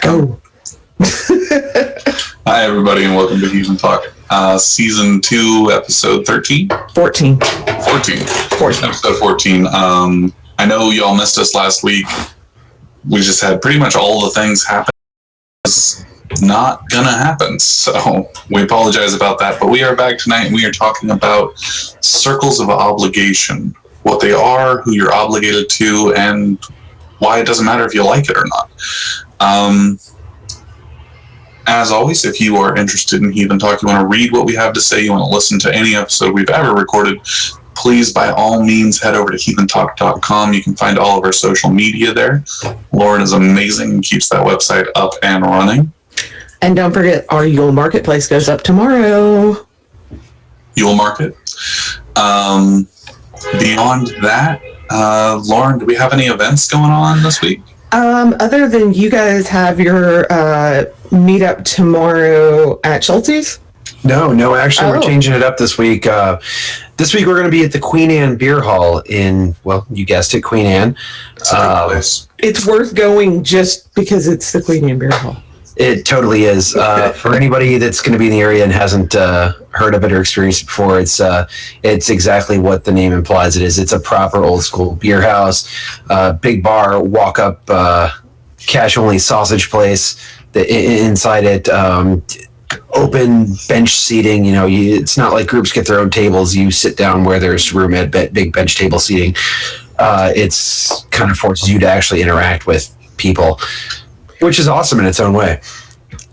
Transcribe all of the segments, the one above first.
Go. Hi, everybody, and welcome to Heathen Talk. Season 2, episode 13? 14. 14. Episode 14. I know y'all missed us last week. We just had pretty much all the things happen. It's not gonna happen, so we apologize about that. But we are back tonight, and we are talking about circles of obligation. What they are, who you're obligated to, and why it doesn't matter if you like it or not. As always, if you are interested in Heathen Talk, you want to read what we have to say, you want to listen to any episode we've ever recorded, please, by all means, head over to heathentalk.com. You can find all of our social media there. Lauren is amazing and keeps that website up and running. And don't forget, our Yule Marketplace goes up tomorrow. Yule Market. Beyond that, Lauren, do we have any events going on this week? Other than you guys have your meetup tomorrow at Schulte's? No, actually, we're changing it up this week. This week we're going to be at the Queen Anne Beer Hall in, well, you guessed it, Queen Anne. It's a great place. It's worth going just because it's the Queen Anne Beer Hall. It totally is. For anybody that's going to be in the area and hasn't heard of it or experienced it before, it's exactly what the name implies it is. It's a proper old school beer house, big bar, walk up, cash only sausage place. Inside it, open bench seating. You know, it's not like groups get their own tables. You sit down where there's room at big bench table seating. It's kind of forces you to actually interact with people, which is awesome in its own way.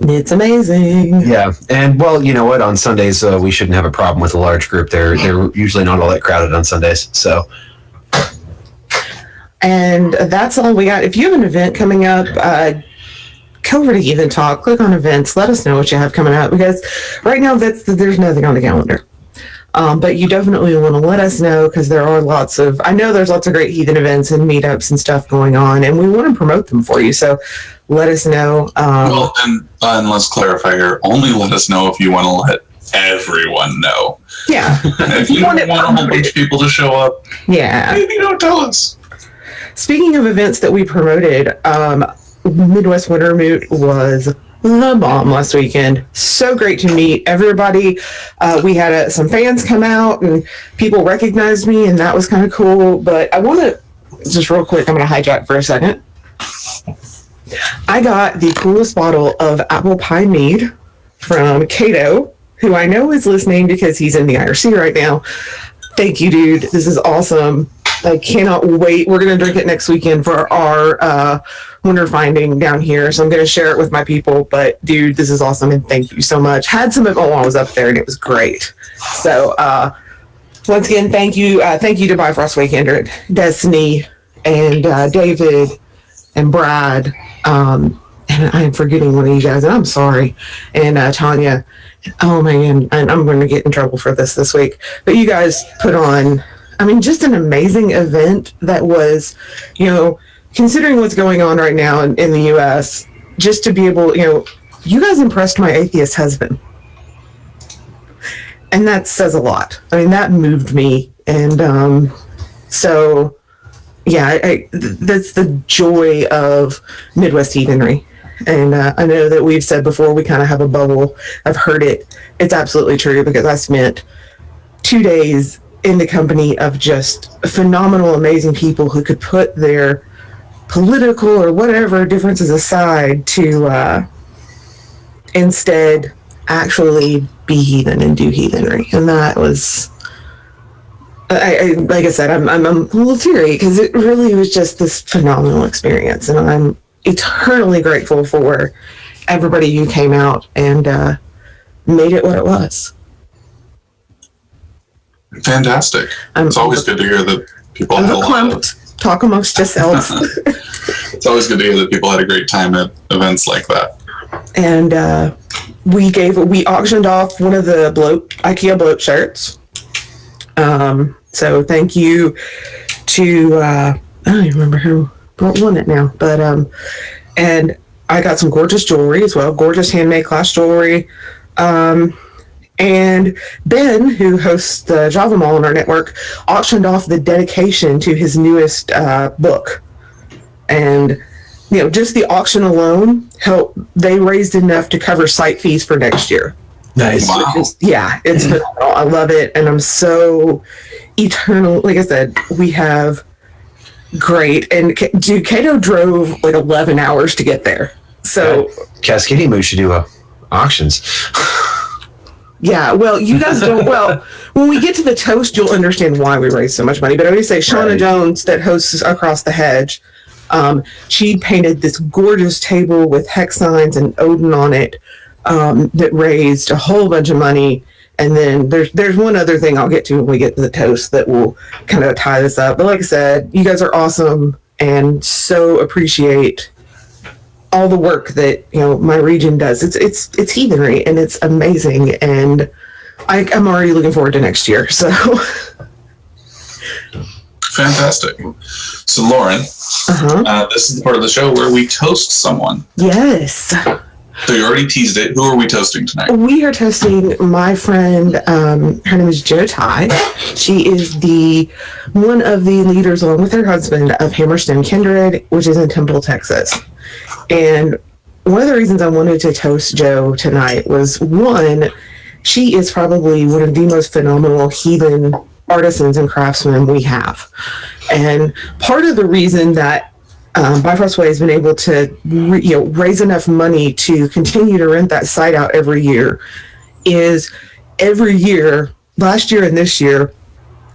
It's amazing. Yeah, and well, you know what? On Sundays, we shouldn't have a problem with a large group. They're usually not all that crowded on Sundays. So, and that's all we got. If you have an event coming up, go over to Heathen Talk, click on events, let us know what you have coming up, because right now there's nothing on the calendar. But you definitely want to let us know, because there's lots of great Heathen events and meetups and stuff going on, and we want to promote them for you. So let us know. Well, and let's clarify here. Only let us know if you want to let everyone know. Yeah. If you don't want a whole bunch of people to show up, yeah, maybe don't tell us. Speaking of events that we promoted, Midwest Winter Moot was the bomb last weekend. So great to meet everybody. We had some fans come out and people recognized me, and that was kind of cool. But I want to just real quick, I'm going to hijack for a second. I got the coolest bottle of apple pie mead from Cato, who I know is listening because he's in the IRC right now. Thank you, dude. This is awesome. I cannot wait. We're going to drink it next weekend for our winter finding down here. So I'm going to share it with my people. But, dude, this is awesome, and thank you so much. Had some of it while I was up there, and it was great. So, once again, thank you. Thank you to Bifrost Wakender, Destiny, and David, and Brad. And I am forgetting one of you guys, and I'm sorry. And Tanya. Oh, man. And I'm going to get in trouble for this week. But you guys put on, just an amazing event that was, considering what's going on right now in the U.S., just to be able, you guys impressed my atheist husband. And that says a lot. That moved me. And so, yeah, that's the joy of Midwest heathenry. And I know that we've said before, we kind of have a bubble. I've heard it. It's absolutely true, because I spent 2 days in the company of just phenomenal, amazing people who could put their political or whatever differences aside to instead actually be heathen and do heathenry. And that was, like I said, I'm a little teary, because it really was just this phenomenal experience. And I'm eternally grateful for everybody who came out and made it what it was. Fantastic. It's always good to hear that people talk amongst yourselves. It's always good to hear that people had a great time at events like that. And we auctioned off one of the IKEA bloat shirts. So thank you to I don't even remember who won it now, but and I got some gorgeous jewelry as well, gorgeous handmade class jewelry. And Ben, who hosts the Java Mall on our network, auctioned off the dedication to his newest book. And just the auction alone, they raised enough to cover site fees for next year. Nice. Wow. It's phenomenal. I love it. And I'm so eternal. Like I said, we have great. And dude, Cato drove like 11 hours to get there. So Cascading Moose should do auctions. Yeah, well, you guys don't. Well, when we get to the toast, you'll understand why we raise so much money. But I always say Shauna Jones, that hosts Across the Hedge, she painted this gorgeous table with hex signs and Odin on it that raised a whole bunch of money. And then there's one other thing I'll get to when we get to the toast that will kind of tie this up. But like I said, you guys are awesome and so appreciate all the work that my region does. It's heathenry and it's amazing, and I'm already looking forward to next year. So fantastic. So Lauren, this is the part of the show where we toast someone. Yes. So you already teased it. Who are we toasting tonight? We are toasting my friend. Her name is Jo Tai. She is one of the leaders, along with her husband, of Hammerstone Kindred, which is in Temple, Texas. And one of the reasons I wanted to toast Jo tonight was, one, she is probably one of the most phenomenal heathen artisans and craftsmen we have. And part of the reason that Bifrost Way has been able to raise enough money to continue to rent that site out every year is every year, last year and this year,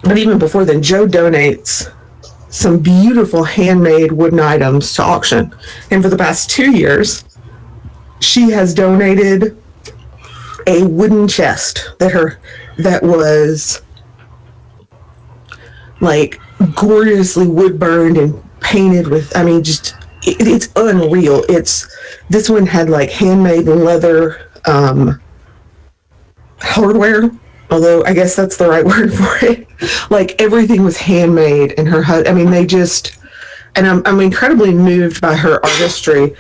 but even before then, Jo donates some beautiful handmade wooden items to auction. And for the past 2 years, she has donated a wooden chest that was like gorgeously wood burned and painted with, it's unreal. This one had like handmade leather hardware, although I guess that's the right word for it. Like everything was handmade, and I'm incredibly moved by her artistry.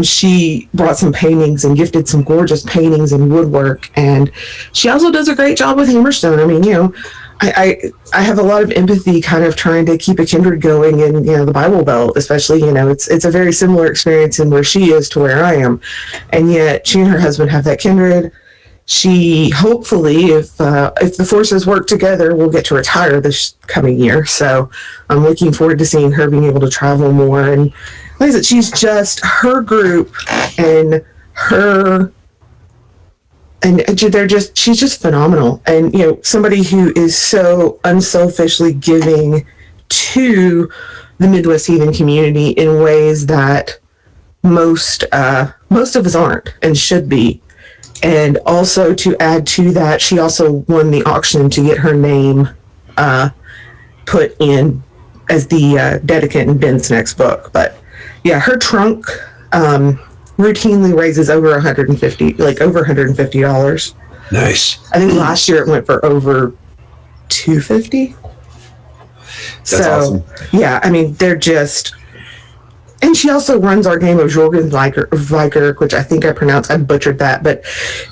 She brought some paintings and gifted some gorgeous paintings and woodwork, and she also does a great job with Hammerstone. I have a lot of empathy kind of trying to keep a kindred going in, the Bible Belt, especially, it's a very similar experience in where she is to where I am. And yet she and her husband have that kindred. She hopefully, if the forces work together, will get to retire this coming year. So I'm looking forward to seeing her being able to travel more. And like I said, she's just, her group and her, and she's just phenomenal. And, somebody who is so unselfishly giving to the Midwest Heathen community in ways that most of us aren't and should be. And also to add to that, she also won the auction to get her name put in as the dedicant in Ben's next book. But yeah, her trunk routinely raises over $150. Nice. I think last year it went for over $250. That's awesome. Yeah, they're just. And she also runs our game of Jorgenviker, which I think I butchered that, but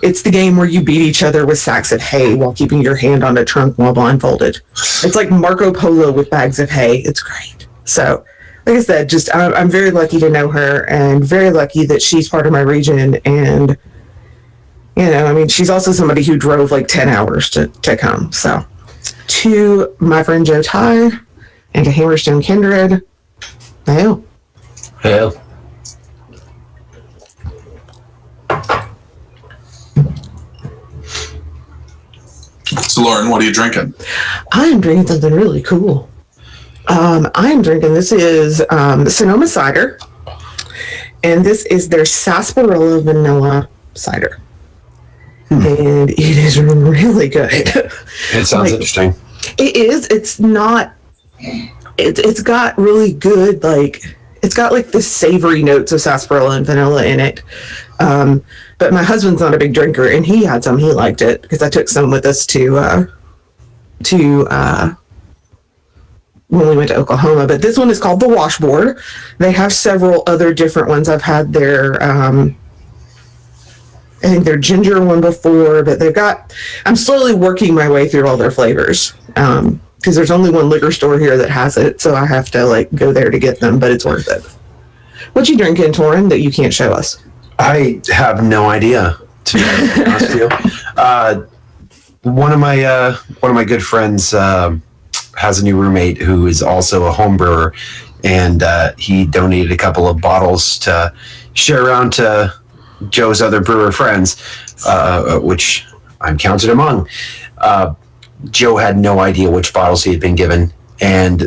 it's the game where you beat each other with sacks of hay while keeping your hand on a trunk while blindfolded. It's like Marco Polo with bags of hay. It's great. So, like I said, I'm very lucky to know her and very lucky that she's part of my region. And, she's also somebody who drove like 10 hours to come. So, to my friend Jo Tai and to Hammerstone Kindred, hail. Hail. So Lauren, what are you drinking? I'm drinking something really cool. This is Sonoma Cider, and this is their sarsaparilla vanilla cider. And it is really good. It sounds interesting. It is. It's not. It's got really good, it's got like the savory notes of sarsaparilla and vanilla in it. But my husband's not a big drinker, and he had some. He liked it because I took some with us to when we went to Oklahoma. But this one is called the Washboard. They have several other different ones. I've had their I think their ginger one before, but I'm slowly working my way through all their flavors. Because there's only one liquor store here that has it, so I have to go there to get them, but it's worth it. What you drinking, Torin, that you can't show us? I have no idea, to be honest with you. One of my good friends has a new roommate who is also a home brewer, and he donated a couple of bottles to share around to Joe's other brewer friends, which I'm counted among. Joe had no idea which bottles he had been given, and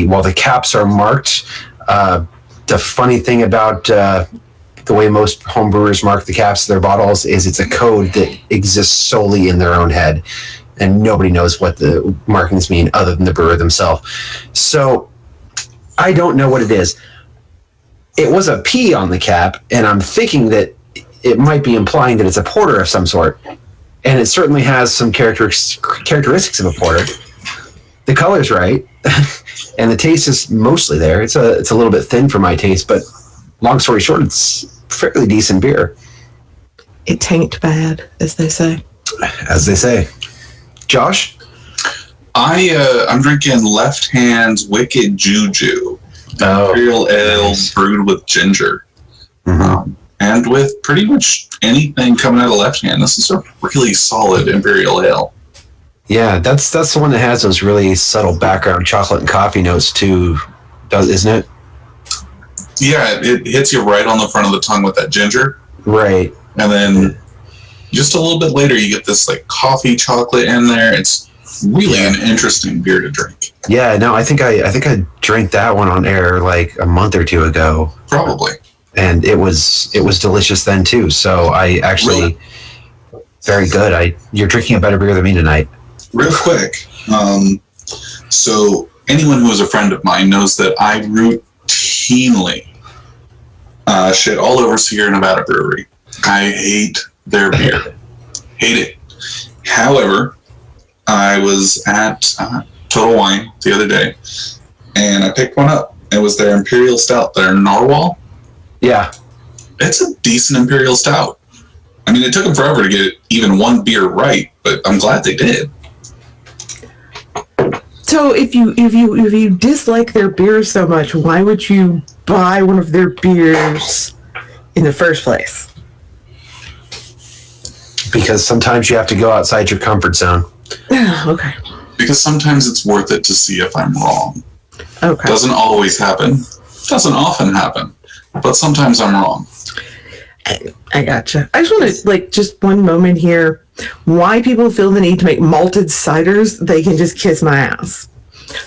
while the caps are marked, the funny thing about the way most home brewers mark the caps of their bottles is it's a code that exists solely in their own head, and nobody knows what the markings mean other than the brewer themselves. So I don't know what it is. It was a P on the cap, and I'm thinking that it might be implying that it's a porter of some sort, and it certainly has some characteristics of a porter. The color's right, and the taste is mostly there. It's a little bit thin for my taste, but long story short, it's fairly decent beer. It tain't bad, as they say. As they say. Josh? I'm drinking Left Hand's Wicked Juju. Imperial ale brewed with ginger. Mm-hmm. And with pretty much anything coming out of Left Hand, this is a really solid Imperial ale. Yeah, that's the one that has those really subtle background chocolate and coffee notes too, isn't it? Yeah, it hits you right on the front of the tongue with that ginger. Right. And then just a little bit later, you get this like coffee chocolate in there. It's really an interesting beer to drink. Yeah, no, I think I drank that one on air like a month or two ago. Probably. And it was delicious then too. So I actually really? Very good. You're drinking a better beer than me tonight. Real quick. So anyone who is a friend of mine knows that I routinely shit all over Sierra Nevada Brewery. I hate their beer. Hate it. However, I was at Total Wine the other day, and I picked one up. It was their Imperial Stout, their Narwhal. Yeah. It's a decent Imperial Stout. I mean, it took them forever to get even one beer right, but I'm glad they did. So if you dislike their beer so much, why would you buy one of their beers in the first place? Because sometimes you have to go outside your comfort zone. Okay. Because sometimes it's worth it to see if I'm wrong. Okay. Doesn't always happen. Doesn't often happen. But sometimes I'm wrong. I gotcha. I just want to, just one moment here. Why people feel the need to make malted ciders, they can just kiss my ass.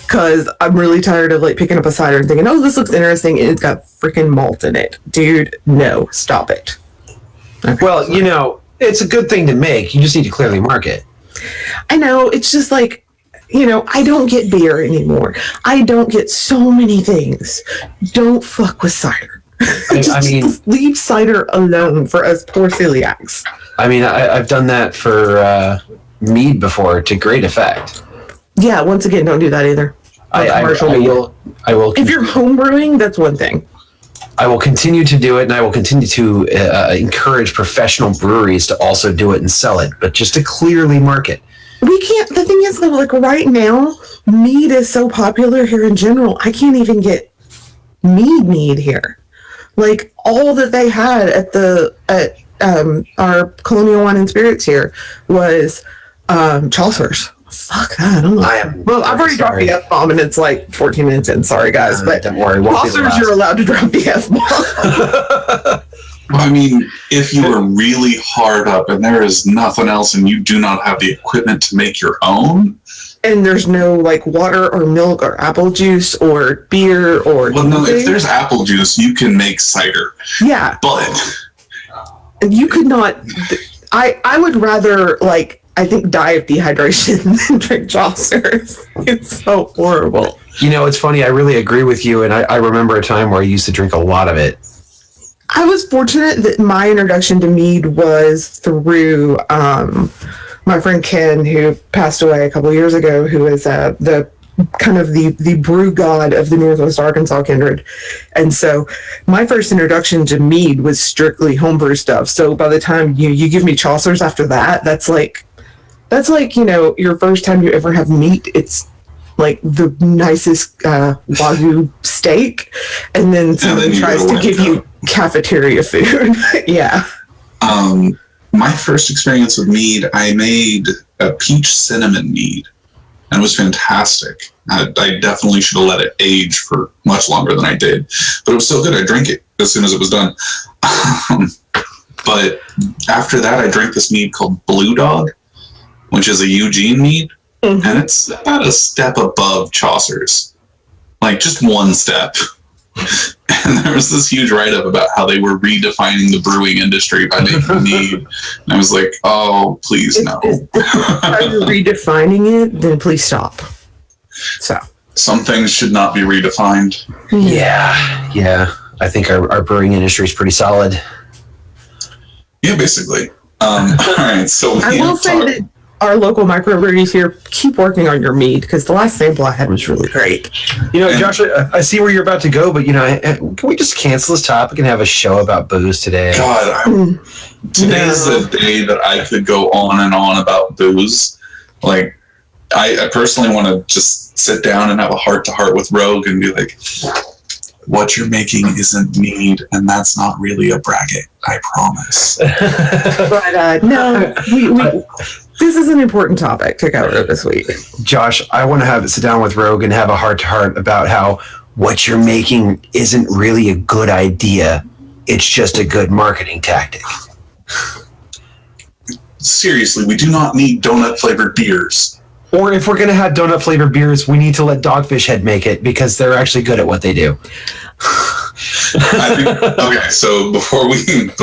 Because I'm really tired of, picking up a cider and thinking, oh, this looks interesting, and it's got freaking malt in it. Dude, no. Stop it. Okay. Well, it's a good thing to make. You just need to clearly market. I know. It's just I don't get beer anymore. I don't get so many things. Don't fuck with cider. Just leave cider alone for us poor celiacs. I mean, I've done that for Mead before to great effect. Yeah, once again, don't do that either. I will. If you're home brewing, that's one thing. I will continue to do it, and I will continue to encourage professional breweries to also do it and sell it, but just to clearly market. We can't. The thing is, though, right now, Mead is so popular here in general. I can't even get Mead here. All that they had at our Colonial Wine and Spirits here was Chaucer's. Fuck that. I've already dropped the F-bomb, and it's 14 minutes in. Sorry, guys. But don't worry. Chaucer's, you're allowed to drop the F-bomb. Well, I mean, if you are really hard up and there is nothing else and you do not have the equipment to make your own. And there's no water or milk or apple juice or beer or Well, no, if there's apple juice, you can make cider. Yeah. But you could not. I would rather, I think, die of dehydration than drink Chaucer's. It's so horrible. It's funny. I really agree with you. And I remember a time where I used to drink a lot of it. I was fortunate that my introduction to Mead was through my friend Ken, who passed away a couple years ago, who is the kind of the brew god of the Northwest Arkansas kindred. And so my first introduction to Mead was strictly homebrew stuff. So by the time you give me Chaucer's after that, that's like your first time you ever have meat. It's like the nicest Wagyu steak, and then someone tries to give you cafeteria food. Yeah. My first experience with mead, I made a peach cinnamon mead, and it was fantastic. I definitely should have let it age for much longer than I did, but it was so good I drank it as soon as it was done. But after that, I drank this mead called Blue Dog, which is a Eugene mead, and it's about a step above Chaucer's, like just one step. And there was this huge write-up about how they were redefining the brewing industry by making mead. And I was like, oh, please no. If you're redefining it, then please stop. So some things should not be redefined. Yeah. I think our brewing industry is pretty solid. Yeah, basically. All right, so I will say that our local microbreweries here, keep working on your mead, because the last sample I had was really great. You know, Josh, I see where you're about to go, but, you know, can we just cancel this topic and have a show about booze today? God, today's the day that I could go on and on about booze. Like, I personally want to just sit down and have a heart-to-heart with Rogue and be like, what you're making isn't mead, and that's not really a bracket, I promise. But no, we this is an important topic to cover this week. Josh, I want to sit down with Rogue and have a heart-to-heart about how what you're making isn't really a good idea. It's just a good marketing tactic. Seriously, we do not need donut-flavored beers. Or if we're going to have donut-flavored beers, we need to let Dogfish Head make it, because they're actually good at what they do. I think, okay, so before we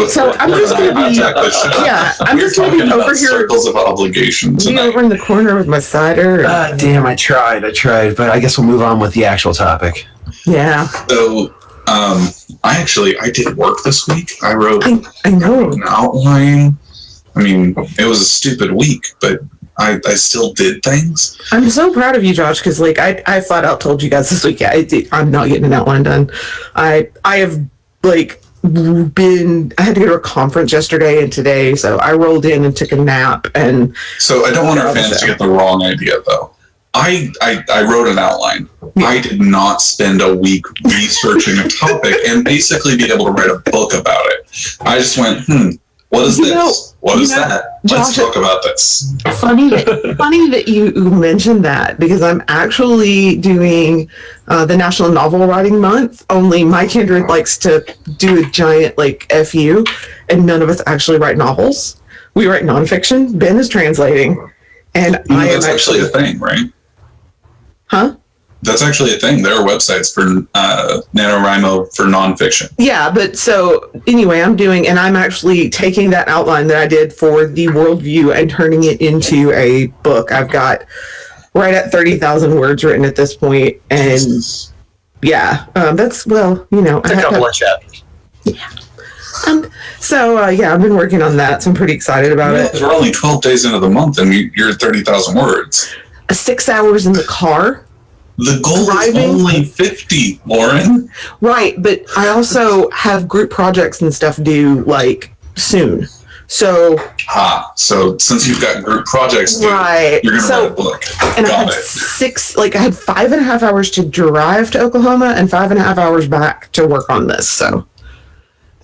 So I'm just going to be, I'm just going to be over here. Circles of obligation Be over in the corner with my cider. Damn, I tried, but I guess we'll move on with the actual topic. Yeah. So, I did work this week. I wrote an outline. I mean, it was a stupid week, but I still did things. I'm so proud of you, Josh, because like I flat out told you guys this week, I'm not getting an outline done. I have like I had to go to a conference yesterday and today, so I rolled in and took a nap. And so I don't want our fans to get the wrong idea, though. I wrote an outline. Yeah. I did not spend a week researching a topic and basically be able to write a book about it. I just went, what is this? What is that? Let's talk about this. Funny that you mentioned that, because I'm actually doing the National Novel Writing Month. Only my kindred likes to do a giant FU, and none of us actually write novels. We write nonfiction. Ben is translating, and that's actually a thing, right? Huh? That's actually a thing. There are websites for NaNoWriMo for nonfiction. Yeah, but so anyway, I'm actually taking that outline that I did for the worldview and turning it into a book. I've got right at 30,000 words written at this point, and that's a couple of chapters. Yeah. I've been working on that, so I'm pretty excited about it. We're only 12 days into the month, and you're at 30,000 words. 6 hours in the car. The goal is only 50, Lauren. Right, but I also have group projects and stuff due soon. So since you've got group projects due, right, you're going to write a book. And I had I had 5.5 hours to drive to Oklahoma and 5.5 hours back to work on this. So,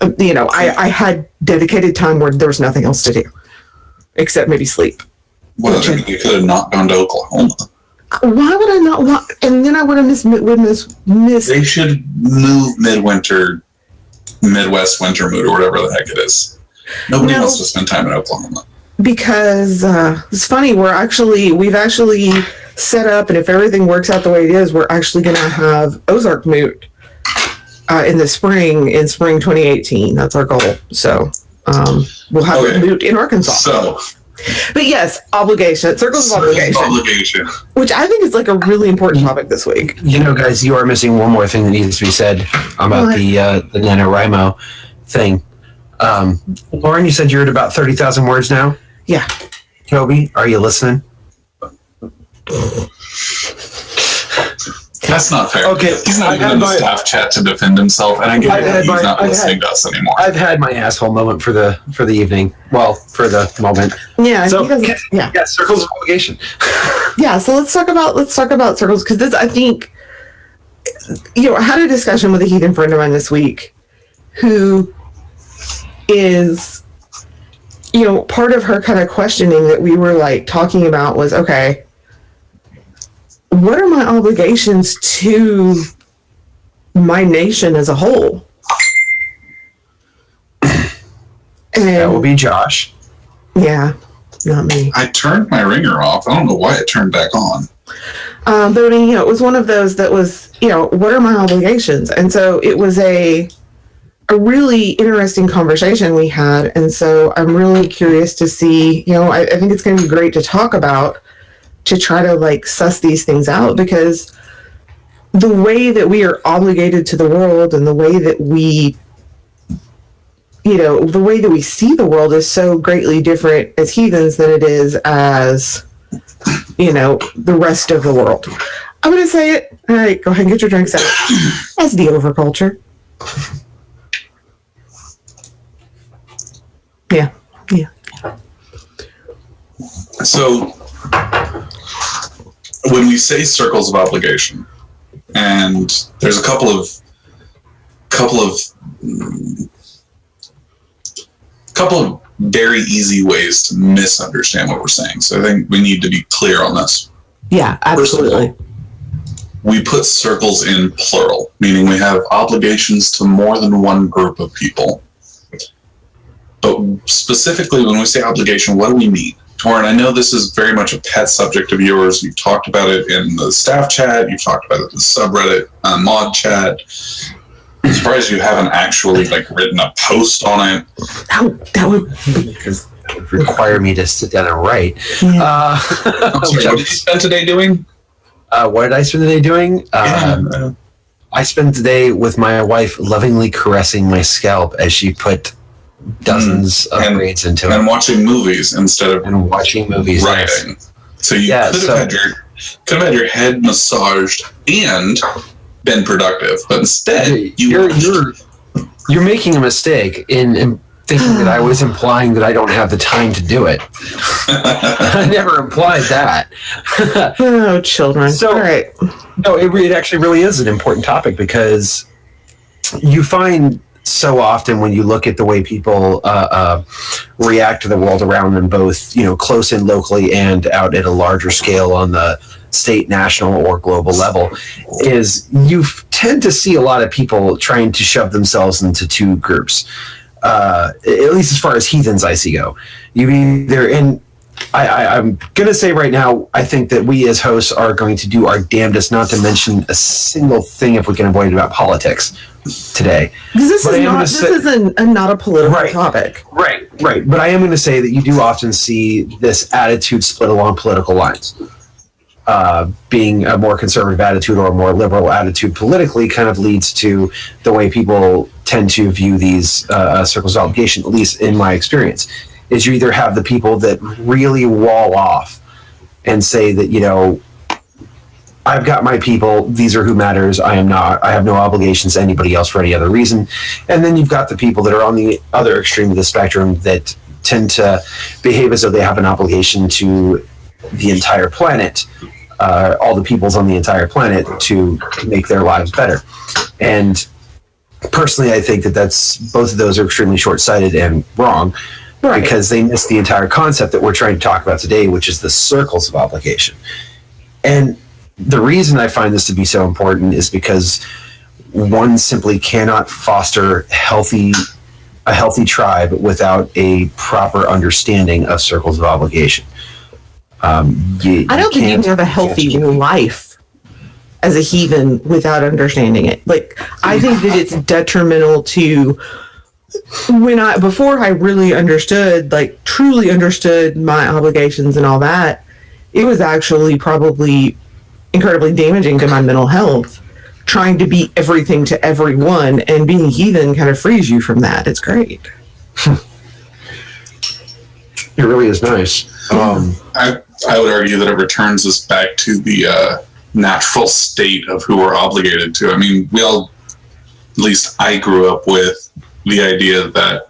I had dedicated time where there was nothing else to do except maybe sleep. Well, you could have not gone to Oklahoma. Why would I not want? And then I would have missed. They should move Midwest winter mood, or whatever the heck it is. Nobody wants to spend time in Oklahoma. Because it's funny, we've actually set up, and if everything works out the way it is, we're actually going to have Ozark Moot in spring 2018. That's our goal. So we'll have a moot in Arkansas. So. But yes, circles of obligation, which I think is a really important topic this week. Guys, you are missing one more thing that needs to be said about the NaNoWriMo thing. Lauren, you said you're at about 30,000 words now? Yeah. Toby, are you listening? That's not fair. Okay, he's not even in the staff chat to defend himself, and I get it. He's not listening to us anymore. I've had my asshole moment for the evening. Well, for the moment. Yeah. So yeah. Circles of obligation. Yeah. So let's talk about circles, because this, I think, I had a discussion with a heathen friend of mine this week, who is, part of her kind of questioning that we were like talking about was, okay, what are my obligations to my nation as a whole? And that will be Josh. Yeah, not me. I turned my ringer off. I don't know why it turned back on. But I mean, it was one of those that was, what are my obligations? And so it was a really interesting conversation we had. And so I'm really curious to see, I think it's going to be great to talk about, to try to like suss these things out, because the way that we are obligated to the world and the way that we, the way that we see the world is so greatly different as heathens than it is as, the rest of the world. I'm going to say it. All right, go ahead and get your drinks out. That's the overculture. Yeah. So, when we say circles of obligation, and there's a couple of very easy ways to misunderstand what we're saying. So I think we need to be clear on this. Yeah, absolutely. First of all, we put circles in plural, meaning we have obligations to more than one group of people. But specifically, when we say obligation, what do we mean? Torin, I know this is very much a pet subject of yours. You've talked about it in the staff chat. You've talked about it in the subreddit, mod chat. I'm surprised you haven't actually written a post on it. That would because that would require me to sit down and write. Yeah. What did you spend today doing? What did I spend the day doing? I spent the day with my wife lovingly caressing my scalp as she put dozens of braids into it. And watching movies instead of watching movies. Writing. So you could have had your head massaged and been productive, but instead you're making a mistake in thinking that I was implying that I don't have the time to do it. I never implied that. Oh, children. So, all right. No, it actually really is an important topic, because you find so often when you look at the way people react to the world around them, both close in locally and out at a larger scale on the state, national, or global level, is you tend to see a lot of people trying to shove themselves into two groups. At least as far as heathens I see go. You either in. I'm going to say right now, I think that we as hosts are going to do our damnedest not to mention a single thing, if we can avoid it, about politics today. Because this is not a political topic. Right. But I am going to say that you do often see this attitude split along political lines. Being a more conservative attitude or a more liberal attitude politically kind of leads to the way people tend to view these circles of obligation, at least in my experience. Is you either have the people that really wall off and say that, I've got my people, these are who matters, I have no obligations to anybody else for any other reason. And then you've got the people that are on the other extreme of the spectrum that tend to behave as though they have an obligation to the entire planet, all the peoples on the entire planet, to make their lives better. And personally, I think that both of those are extremely short-sighted and wrong. Right. Because they miss the entire concept that we're trying to talk about today, which is the circles of obligation. And the reason I find this to be so important is because one simply cannot foster a healthy tribe without a proper understanding of circles of obligation. I don't think you can have a healthy life as a heathen without understanding it. I think that it's detrimental to... Before I really understood, truly understood my obligations and all that, it was actually probably incredibly damaging to my mental health, trying to be everything to everyone, and being heathen kind of frees you from that. It's great. It really is nice. I would argue that it returns us back to the natural state of who we're obligated to. I mean, we all, at least I grew up with the idea that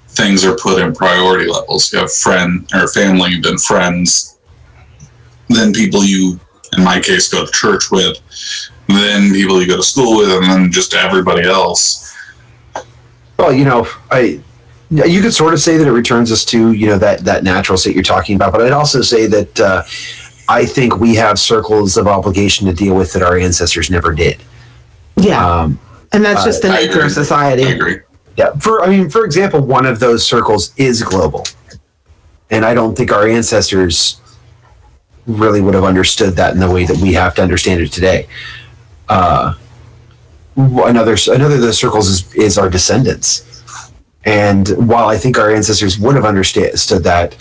things are put in priority levels. You have friend or family, then friends, then people you, in my case, go to church with, then people you go to school with, and then just everybody else. Well, you could sort of say that it returns us to, that natural state you're talking about, but I'd also say that I think we have circles of obligation to deal with that our ancestors never did. Yeah. And that's just the nature of society. I agree. Yeah. For example, one of those circles is global. And I don't think our ancestors really would have understood that in the way that we have to understand it today. Another of those circles is our descendants. And while I think our ancestors would have understood that,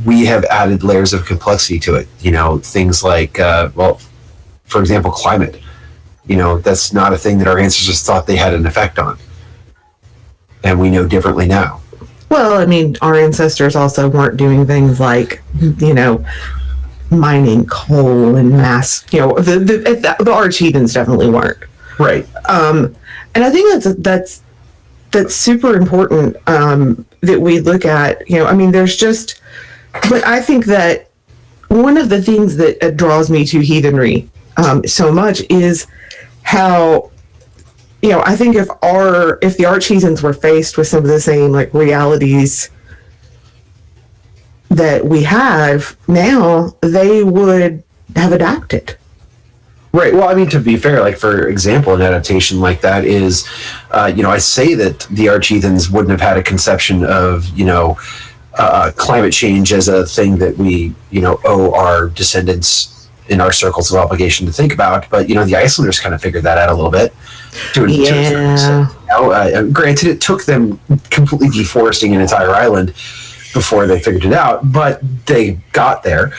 we have added layers of complexity to it. Things like, for example, climate. That's not a thing that our ancestors thought they had an effect on. And we know differently now. Well, I mean, our ancestors also weren't doing things like, mining coal and mass, the arch heathens definitely weren't. Right. And I think that's super important that we look at, there's just, but I think that one of the things that draws me to heathenry so much is how, I think if the arch heathens were faced with some of the same like realities that we have now, they would have adapted. Right. Well, I mean, to be fair, like, for example, an adaptation like that is, I say that the arch heathens wouldn't have had a conception of, climate change as a thing that we, owe our descendants in our circles of obligation to think about. But, the Icelanders kind of figured that out a little bit. To a certain extent. Granted, it took them completely deforesting an entire island before they figured it out, but they got there.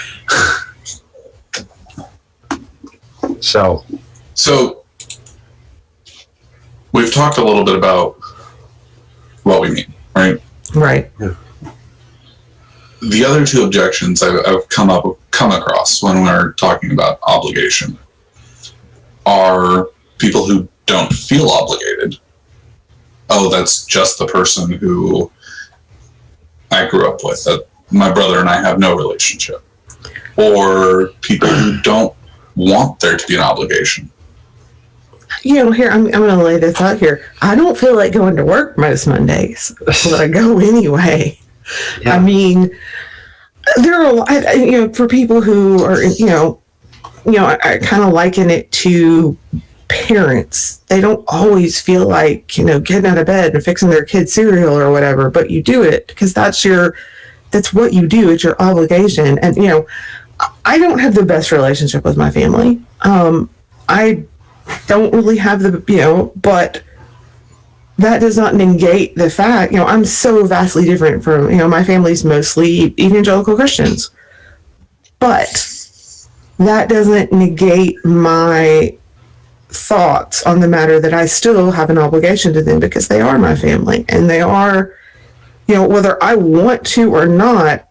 So we've talked a little bit about what we mean, right? Right. Yeah. The other two objections I've come across when we're talking about obligation are people who don't feel obligated. Oh, that's just the person who I grew up with. That my brother and I have no relationship. Or people who don't want there to be an obligation. Here, I'm going to lay this out here. I don't feel like going to work most Mondays, but I go anyway. Yeah. I mean, there are a lot, for people who are, I kind of liken it to parents. They don't always feel like, getting out of bed and fixing their kid's cereal or whatever, but you do it because that's what you do. It's your obligation. And, I don't have the best relationship with my family. I don't really have but that does not negate the fact, I'm so vastly different from, my family's mostly evangelical Christians. But that doesn't negate my thoughts on the matter that I still have an obligation to them because they are my family and they are, whether I want to or not,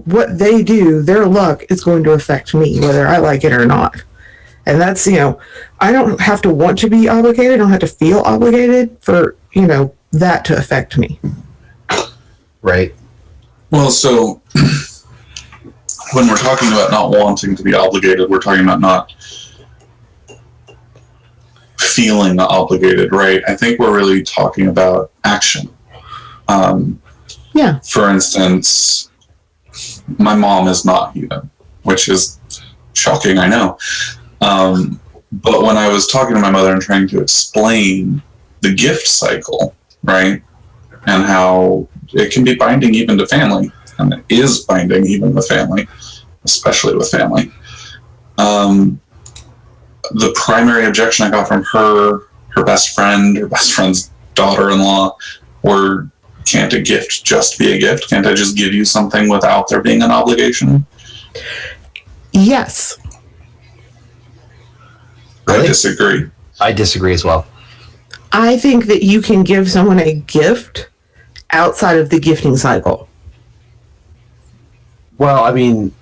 what they do, their luck is going to affect me, whether I like it or not. And that's, I don't have to want to be obligated. I don't have to feel obligated for, that to affect me. Right. Well, so when we're talking about not wanting to be obligated, we're talking about not feeling obligated, right? I think we're really talking about action. Yeah. For instance, my mom is not heathen, which is shocking, I know. But when I was talking to my mother and trying to explain the gift cycle, right, and how it can be binding even to family, and it is binding even with family, especially with family, the primary objection I got from her best friend, her best friend's daughter-in-law, were, can't a gift just be a gift? Can't I just give you something without there being an obligation? Yes. Really? I disagree. I disagree as well. I think that you can give someone a gift outside of the gifting cycle. Well, I mean,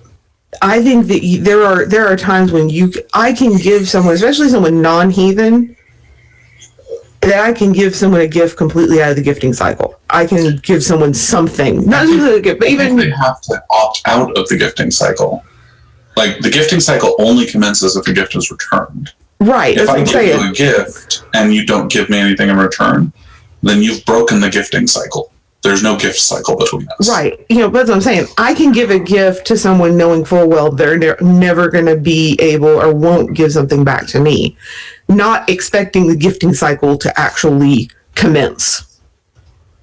I think that there are times when I can give someone, especially someone non-heathen, that I can give someone a gift completely out of the gifting cycle. I can give someone something, not just a gift, but even they have to opt out of the gifting cycle. Like the gifting cycle only commences if a gift is returned. Right. If I give you a gift and you don't give me anything in return, then you've broken the gifting cycle. There's no gift cycle between us. Right. That's what I'm saying. I can give a gift to someone knowing full well they're never going to be able or won't give something back to me, not expecting the gifting cycle to actually commence.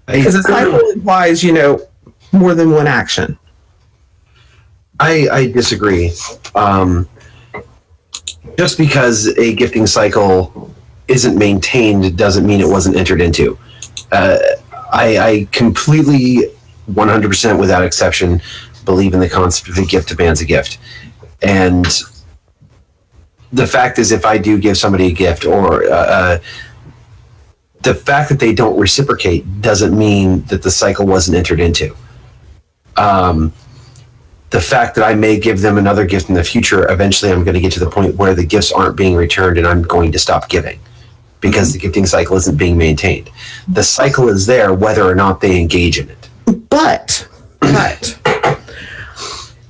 Because a cycle implies, more than one action. I disagree. Just because a gifting cycle isn't maintained doesn't mean it wasn't entered into. I completely, 100% without exception, believe in the concept of a gift demands a gift. And the fact is, if I do give somebody a gift, or the fact that they don't reciprocate doesn't mean that the cycle wasn't entered into. The fact that I may give them another gift in the future, eventually I'm going to get to the point where the gifts aren't being returned and I'm going to stop giving because the gifting cycle isn't being maintained. The cycle is there whether or not they engage in it. But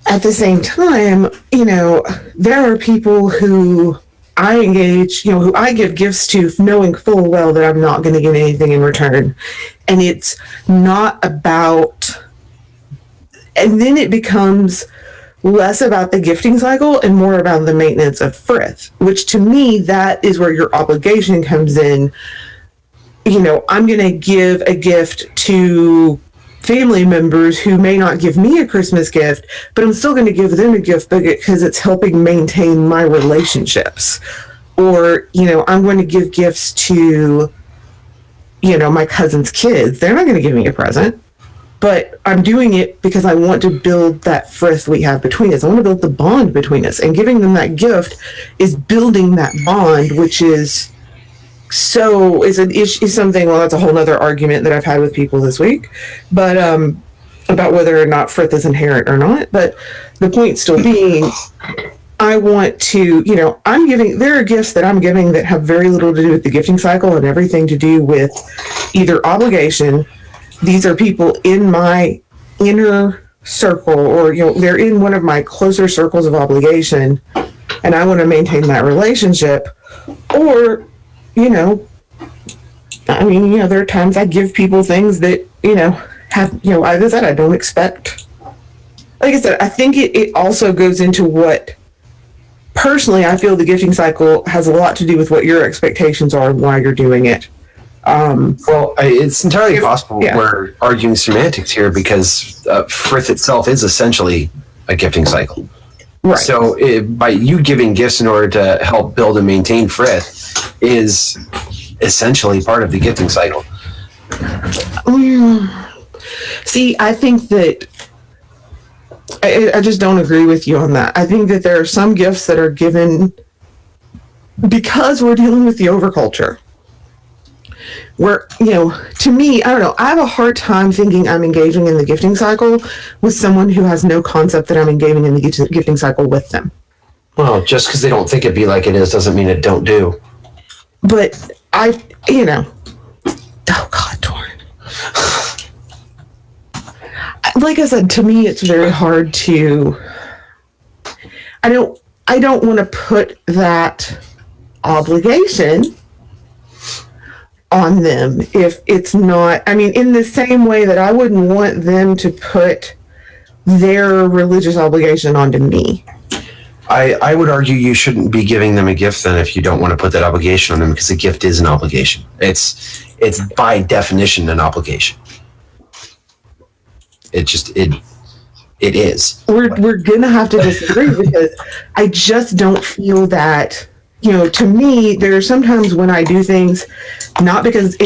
at the same time, there are people who I engage, who I give gifts to knowing full well that I'm not going to get anything in return. And it's not about, and then it becomes less about the gifting cycle and more about the maintenance of frith, which to me, that is where your obligation comes in. I'm going to give a gift to family members who may not give me a Christmas gift, but I'm still going to give them a gift because it's helping maintain my relationships. Or, I'm going to give gifts to, my cousin's kids. They're not going to give me a present, but I'm doing it because I want to build that frith we have between us. I want to build the bond between us, and giving them that gift is building that bond, which is something, well, that's a whole other argument that I've had with people this week, but about whether or not frith is inherent or not. But the point still being, I want to, there are gifts that I'm giving that have very little to do with the gifting cycle and everything to do with either obligation. These are people in my inner circle, or, they're in one of my closer circles of obligation, and I want to maintain that relationship. Or, there are times I give people things that, have, like I said, I don't expect. Like I said, I think it also goes into what, personally, I feel the gifting cycle has a lot to do with what your expectations are and why you're doing it. It's entirely possible we're arguing semantics here, because frith itself is essentially a gifting cycle. Right. So by you giving gifts in order to help build and maintain frith is essentially part of the gifting cycle. See, I think that I just don't agree with you on that. I think that there are some gifts that are given because we're dealing with the overculture. Where, to me, I don't know, I have a hard time thinking I'm engaging in the gifting cycle with someone who has no concept that I'm engaging in the gifting cycle with them. Well, just because they don't think it be like it is doesn't mean it don't do. But oh God, Torrin. Like I said, to me, it's very hard to, I don't want to put that obligation on them if it's not, in the same way that I wouldn't want them to put their religious obligation onto me. I would argue you shouldn't be giving them a gift then if you don't want to put that obligation on them, because a gift is an obligation. It's by definition an obligation. It is. We're gonna have to disagree, because I just don't feel that, to me, there are sometimes when I do things, not because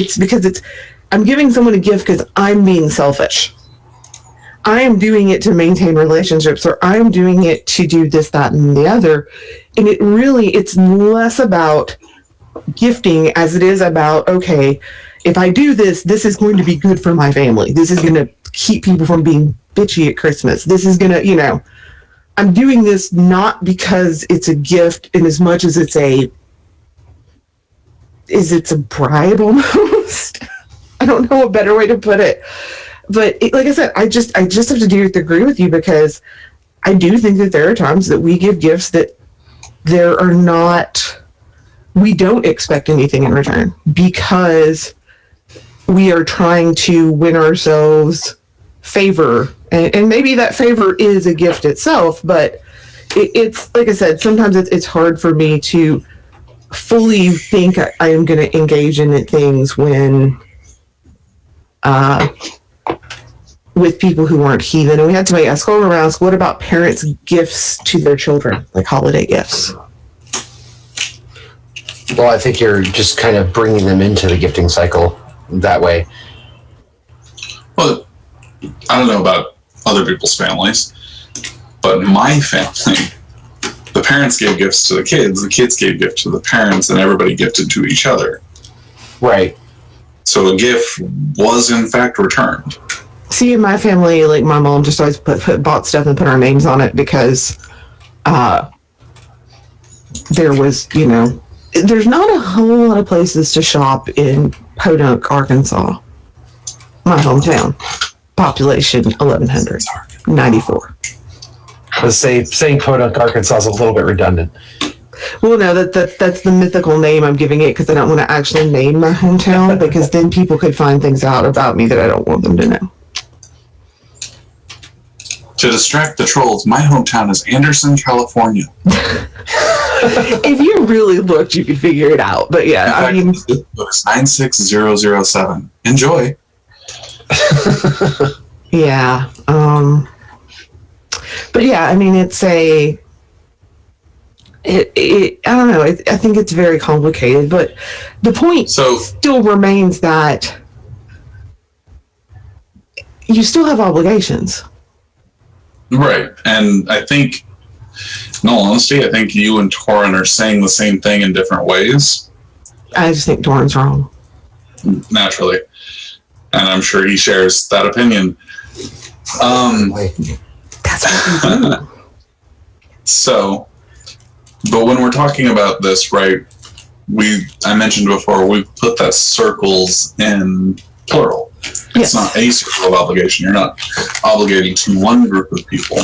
I'm giving someone a gift because I'm being selfish. I am doing it to maintain relationships, or I am doing it to do this, that, and the other. And it's less about gifting as it is about, okay, if I do this, this is going to be good for my family. This is going to keep people from being bitchy at Christmas. This is going to, I'm doing this not because it's a gift in as much as it's a bribe almost. I don't know a better way to put it. But like I said, I just have to agree with you, because I do think that there are times that we give gifts that we don't expect anything in return, because we are trying to win ourselves favor. And maybe that favor is a gift itself, but it's like I said, sometimes it's hard for me to fully think I am going to engage in things when with people who aren't heathen. And we had somebody ask all around, so what about parents' gifts to their children, like holiday gifts? Well, I think you're just kind of bringing them into the gifting cycle that way. Well, I don't know about other people's families, but my family, the parents gave gifts to the kids gave gifts to the parents, and everybody gifted to each other. Right. So a gift was in fact returned. See, in my family, like my mom just always bought stuff and put our names on it, because there was, there's not a whole lot of places to shop in Podunk, Arkansas, my hometown. Population 1,194. Saying Podunk, Arkansas is a little bit redundant. Well, no, that's the mythical name I'm giving it, because I don't want to actually name my hometown, because then people could find things out about me that I don't want them to know. To distract the trolls, my hometown is Anderson, California. If you really looked, you could figure it out. But yeah, I mean, it's 96007. Enjoy. Yeah. But yeah, I mean, it's I don't know. I think it's very complicated, but the point still remains that you still have obligations. Right. And I think, in all honesty, I think you and Torin are saying the same thing in different ways. I just think Torin's wrong. Naturally. And I'm sure he shares that opinion. That's what we do. So, but when we're talking about this, right, I mentioned before, we put that circles in plural. It's not a circle of obligation. You're not obligated to one group of people,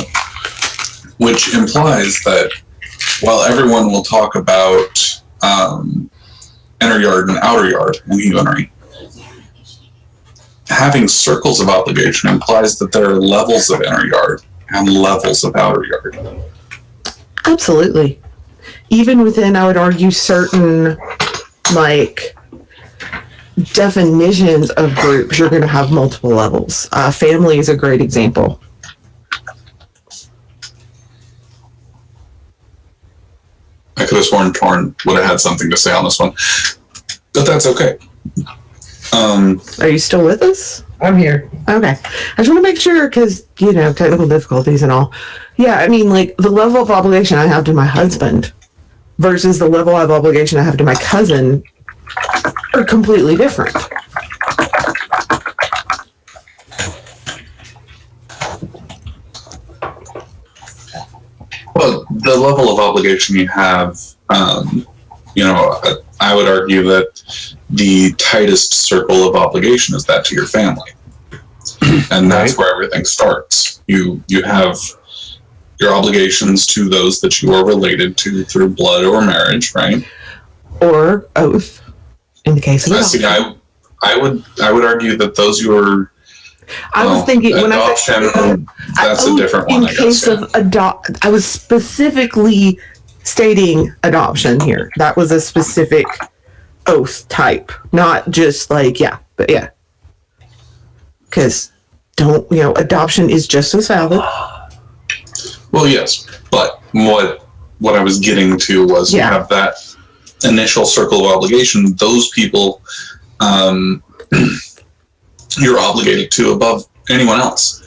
which implies that while everyone will talk about inner yard and outer yard and heathenry, having circles of obligation implies that there are levels of inner yard and levels of outer yard. Absolutely. Even within, I would argue, certain definitions of groups, you're going to have multiple levels. Family is a great example. I could have sworn Torn would have had something to say on this one, but that's okay. Are you still with us? I'm here. Okay. I just want to make sure, because, technical difficulties and all. Yeah, I mean, the level of obligation I have to my husband versus the level of obligation I have to my cousin are completely different. Well, the level of obligation you have, I would argue that the tightest circle of obligation is that to your family. And that's where everything starts. You have your obligations to those that you are related to through blood or marriage, right? Or oath, in the case of adoption. I would argue that those you are. I was thinking when adoption, that's a different one. In case of I was specifically stating adoption here. That was a specific oath type, not just but yeah. Because adoption is just as valid. Well, yes, but what I was getting to was you have that initial circle of obligation. Those people, you're obligated to above anyone else.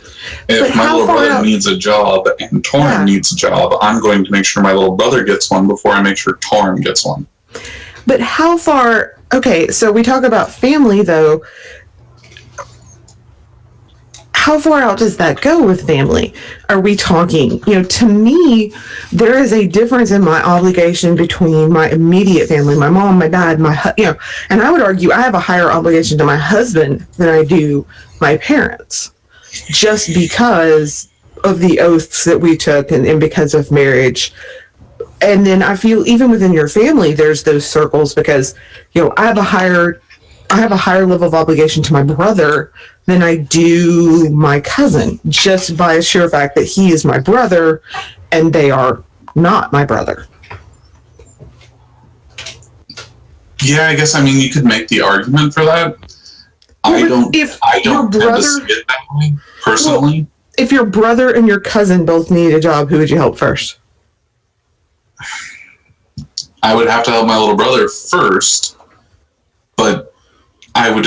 If my little brother needs a job and Torrin needs a job, I'm going to make sure my little brother gets one before I make sure Torrin gets one. But how far? Okay, so we talk about family though. how far out does that go with family? Are we talking, to me, there is a difference in my obligation between my immediate family, my mom, my dad, and I would argue I have a higher obligation to my husband than I do my parents, just because of the oaths that we took and because of marriage. And then I feel even within your family, there's those circles because, I have a higher level of obligation to my brother than I do my cousin, just by a sheer fact that he is my brother and they are not my brother. Yeah, I guess, you could make the argument for that. I don't tend to see it that way, personally. Well, if your brother and your cousin both need a job, who would you help first? I would have to help my little brother first, but I would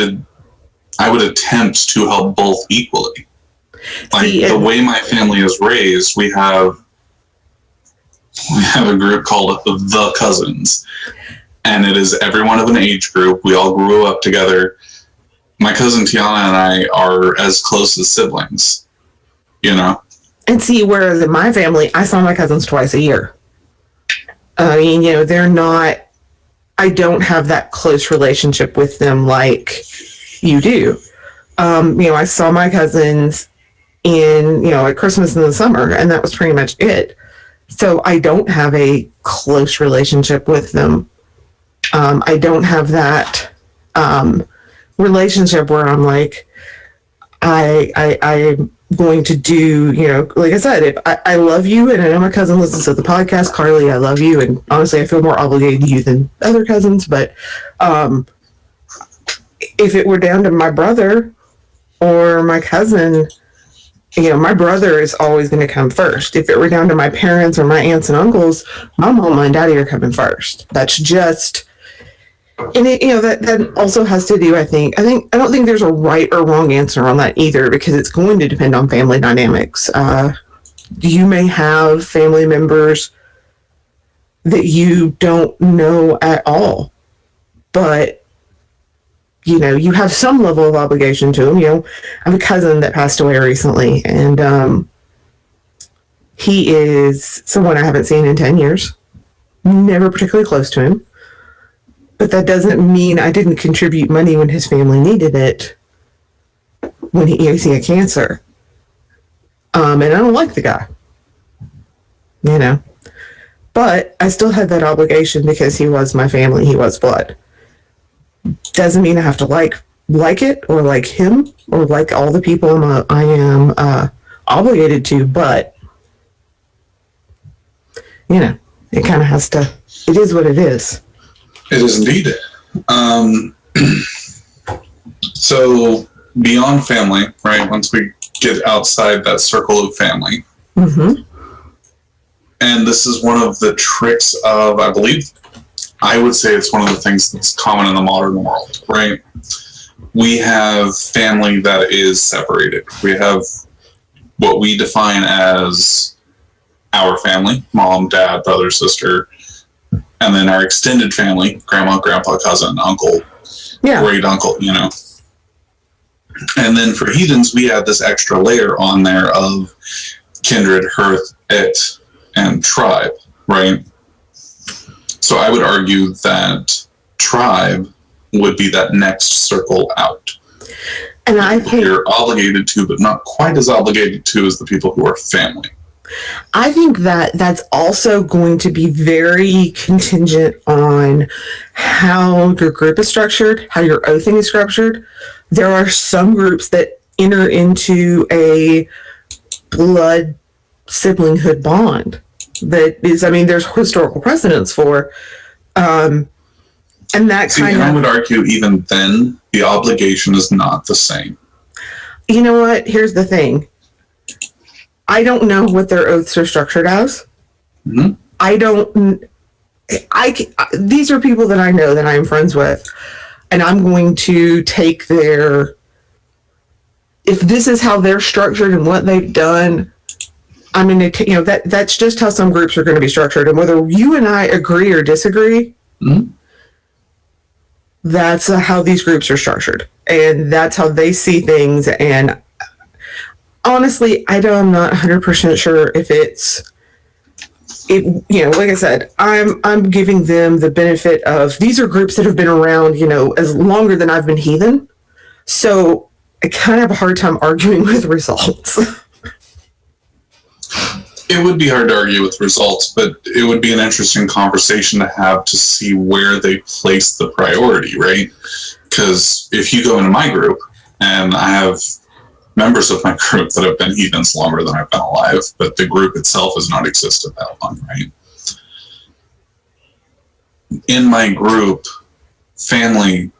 attempt to help both equally. The way my family is raised, we have a group called the Cousins, and it is everyone of an age group. We all grew up together. My cousin Tiana and I are as close as siblings, And see, whereas in my family, I saw my cousins twice a year. They're not, I don't have that close relationship with them like you do. I saw my cousins at Christmas in the summer, and that was pretty much it. So I don't have a close relationship with them. I don't have that relationship where I'm like, I'm going to do, like I said, if I love you, and I know my cousin listens to the podcast, Carly, I love you, and honestly, I feel more obligated to you than other cousins, but if it were down to my brother or my cousin, my brother is always going to come first. If it were down to my parents or my aunts and uncles, my mom and daddy are coming first. That's just, and that also has to do, I don't think there's a right or wrong answer on that either, because it's going to depend on family dynamics. You may have family members that you don't know at all, but you have some level of obligation to them. I have a cousin that passed away recently, and he is someone I haven't seen in 10 years. Never particularly close to him. But that doesn't mean I didn't contribute money when his family needed it, when he had cancer. And I don't like the guy, But I still had that obligation because he was my family, he was blood. Doesn't mean I have to like it or like him or like all the people I am obligated to, but it kind of has to. It is what it is. It is indeed. So beyond family, right? Once we get outside that circle of family, mm-hmm. And this is one of the tricks of, I would say it's one of the things that's common in the modern world, right? We have family that is separated. We have what we define as our family, mom, dad, brother, sister, and then our extended family, grandma, grandpa, cousin, uncle, great uncle, And then for heathens, we add this extra layer on there of kindred, hearth, and tribe, right? So I would argue that tribe would be that next circle out. And I think you're obligated to, but not quite as obligated to as the people who are family. I think that that's also going to be very contingent on how your group is structured, how your oathing is structured. There are some groups that enter into a blood siblinghood bond that is, there's historical precedence for, and that kind of. I would argue even then, the obligation is not the same. You know what? Here's the thing. I don't know what their oaths are structured as. Mm-hmm. These are people that I know that I'm friends with, and I'm going to take if this is how they're structured and what they've done, I'm going to, that's just how some groups are going to be structured. And whether you and I agree or disagree, mm-hmm. That's how these groups are structured. And that's how they see things. And honestly, I'm not 100% sure if like I said, I'm giving them the benefit of, these are groups that have been around, as longer than I've been Heathen. So I kind of have a hard time arguing with results. It would be hard to argue with results, but it would be an interesting conversation to have to see where they place the priority, right? Because if you go into my group, and I have members of my group that have been heathens longer than I've been alive, but the group itself has not existed that long, right? In my group, family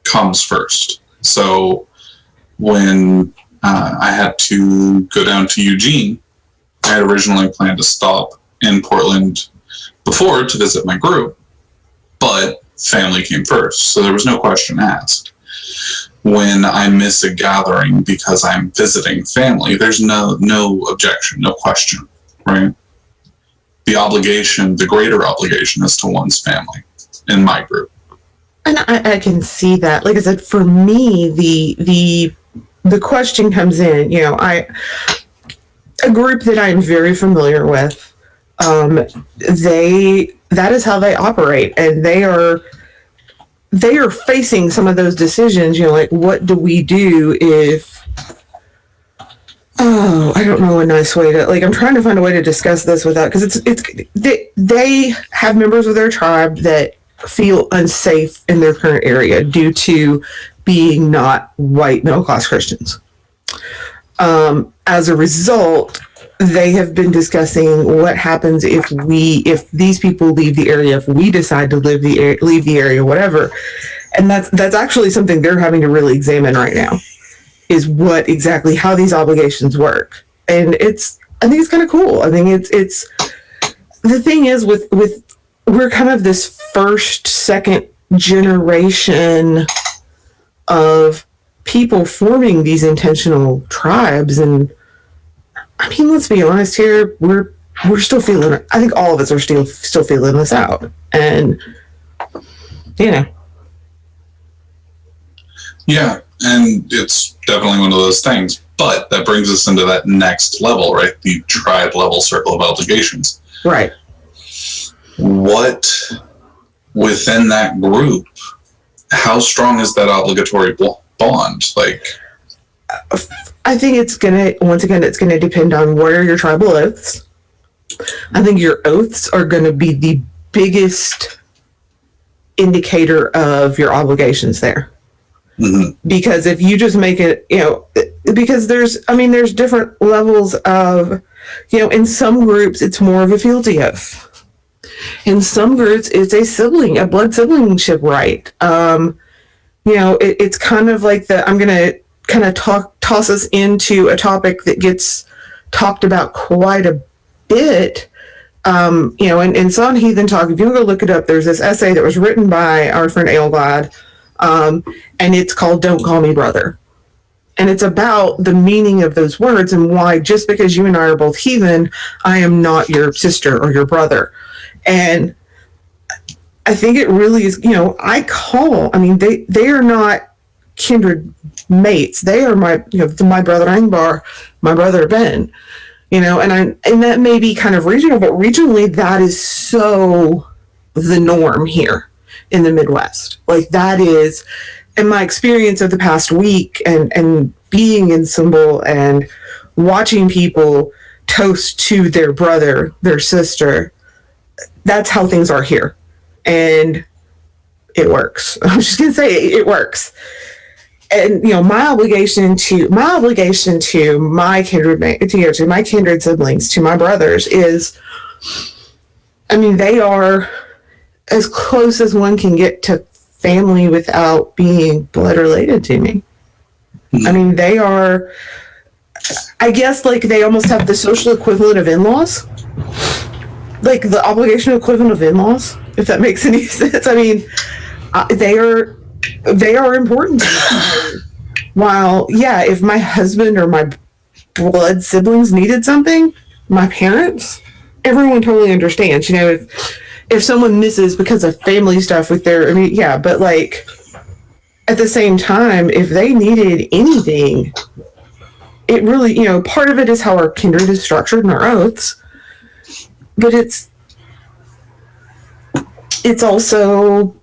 comes first. So when I had to go down to Eugene, I had originally planned to stop in Portland before to visit my group, but family came first, so there was no question asked. When I miss a gathering because I'm visiting family, there's no objection, no question, right? The obligation, the greater obligation, is to one's family in my group. And I can see that. Like I said, for me, the question comes in, a group that I'm very familiar with, that is how they operate, and they are facing some of those decisions, like, what do we do if, I don't know a nice way to, I'm trying to find a way to discuss this without, because they have members of their tribe that feel unsafe in their current area due to being not white middle-class Christians. As a result, they have been discussing what happens if these people leave the area, if we decide to leave the area, whatever. And that's actually something they're having to really examine right now, is what exactly, how these obligations work. And I think it's kind of cool. I think it's the thing is with we're kind of this first, second generation of people forming these intentional tribes, and I mean, let's be honest here, we're still feeling it. I think all of us are still feeling this out, and yeah, and it's definitely one of those things. But that brings us into that next level, right? The tribe level circle of obligations, right? What within that group? How strong is that obligatory bond? I think it's gonna depend on what are your tribal oaths. I think your oaths are gonna be the biggest indicator of your obligations there. Mm-hmm. Because if you just make it, because there's different levels of, in some groups it's more of a fealty oath. In some groups it's a blood siblingship right. It's kind of like I'm gonna kind of toss us into a topic that gets talked about quite a bit. And it's on Heathen Talk. If you want to go look it up, there's this essay that was written by our friend Outlaw, and it's called "Don't Call Me Brother." And it's about the meaning of those words and why just because you and I are both heathen, I am not your sister or your brother. And I think it really is, they are not kindred mates. They are my brother Angbar, my brother Ben, and that may be kind of regional, but regionally that is so the norm here in the Midwest. That is, in my experience of the past week and being in Symbol and watching people toast to their brother, their sister, that's how things are here. And it works. I'm just going to say it works. And, my obligation to my kindred siblings, to my brothers is, they are as close as one can get to family without being blood related to me. Mm-hmm. They are, I guess, they almost have the social equivalent of in-laws. The obligation equivalent of in-laws, if that makes any sense. They are important to me. While, if my husband or my blood siblings needed something, my parents, everyone totally understands. If someone misses because of family stuff with their, but at the same time, if they needed anything, it really, part of it is how our kindred is structured and our oaths, but it's also,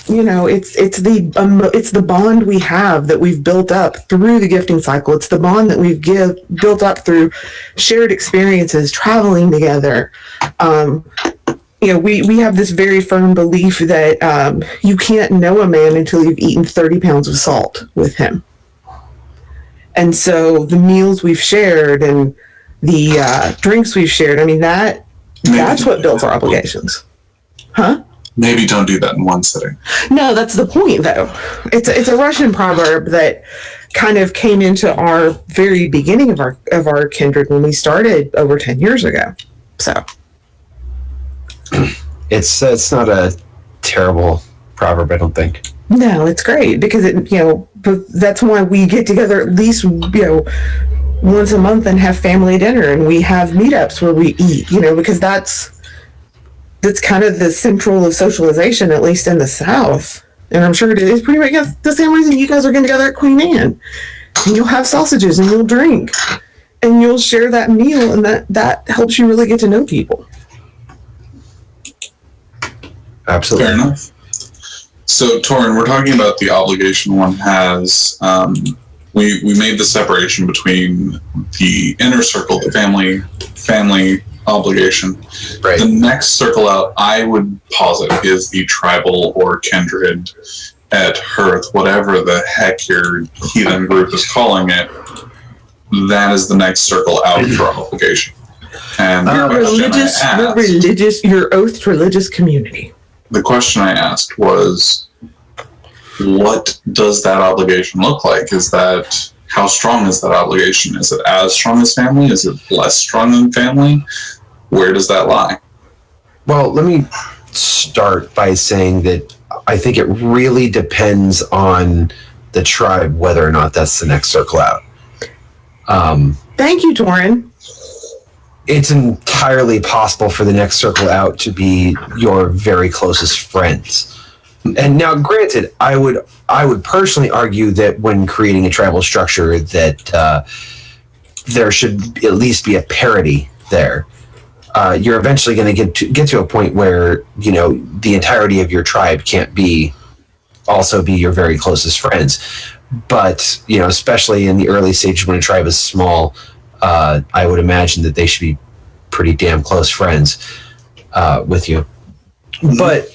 it's the bond we have that we've built up through the gifting cycle. It's the bond that we've built up through shared experiences, traveling together. We have this very firm belief that you can't know a man until you've eaten 30 pounds of salt with him. And so the meals we've shared and the drinks we've shared, that's what builds our obligations. Huh? Maybe don't do that in one sitting. No, that's the point, though. It's a Russian proverb that kind of came into our very beginning of our kindred when we started over 10 years ago. So it's not a terrible proverb, I don't think. No, it's great because that's why we get together at least once a month and have family dinner, and we have meetups where we eat. Because that's kind of the central of socialization, at least in the South. And I'm sure it is pretty much the same reason you guys are getting together at Queen Anne. And you'll have sausages and you'll drink and you'll share that meal, and that helps you really get to know people. Absolutely. Fair enough. So, Torin, we're talking about the obligation one has. We made the separation between the inner circle, the family obligation. Right. The next circle out, I would posit, is the tribal or kindred at Hearth, whatever the heck your heathen group is calling it. That is the next circle out for obligation. And your oathed religious community. The question I asked was, what does that obligation look like? How strong is that obligation? Is it as strong as family? Is it less strong than family? Where does that lie? Well, let me start by saying that I think it really depends on the tribe whether or not that's the next circle out. Thank you, Torin. It's entirely possible for the next circle out to be your very closest friends. And now, granted, I would personally argue that when creating a tribal structure, that there should at least be a parity there. You're eventually going to get to a point where the entirety of your tribe can't also be your very closest friends. But especially in the early stages when a tribe is small, I would imagine that they should be pretty damn close friends with you. Mm-hmm. But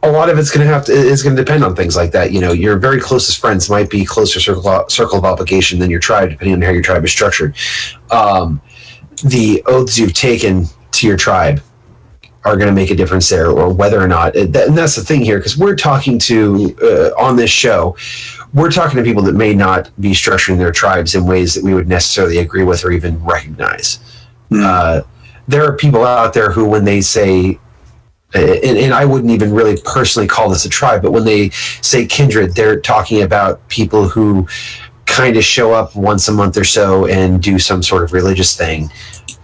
a lot of it's going to depend on things like that. Your very closest friends might be closer circle of obligation than your tribe, depending on how your tribe is structured. The oaths you've taken to your tribe are going to make a difference there, or whether or not. And that's the thing here, because we're talking to on this show. We're talking to people that may not be structuring their tribes in ways that we would necessarily agree with or even recognize. There are people out there who, when they say, and I wouldn't even really personally call this a tribe, but when they say kindred, they're talking about people who kind of show up once a month or so and do some sort of religious thing,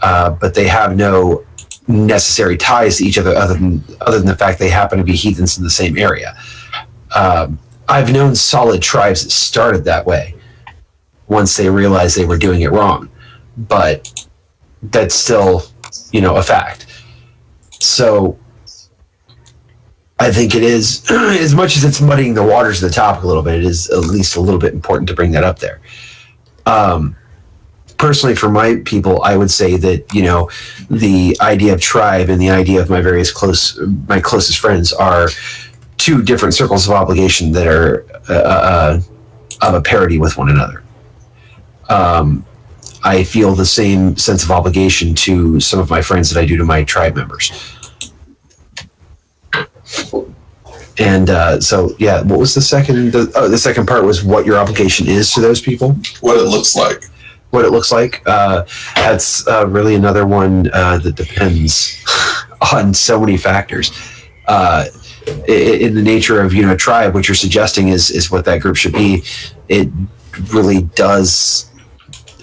but they have no necessary ties to each other other than the fact they happen to be heathens in the same area. I've known solid tribes that started that way once they realized they were doing it wrong, but that's still, a fact. So I think it is, as much as it's muddying the waters of the topic a little bit, it is at least a little bit important to bring that up there. Personally, for my people, I would say that, the idea of tribe and the idea of my closest friends are two different circles of obligation that are of a parity with one another. I feel the same sense of obligation to some of my friends that I do to my tribe members. And what was the second? The second part was what your obligation is to those people. What it looks like. What it looks like. That's really another one that depends on so many factors. In the nature of a tribe, what you're suggesting is what that group should be. It really does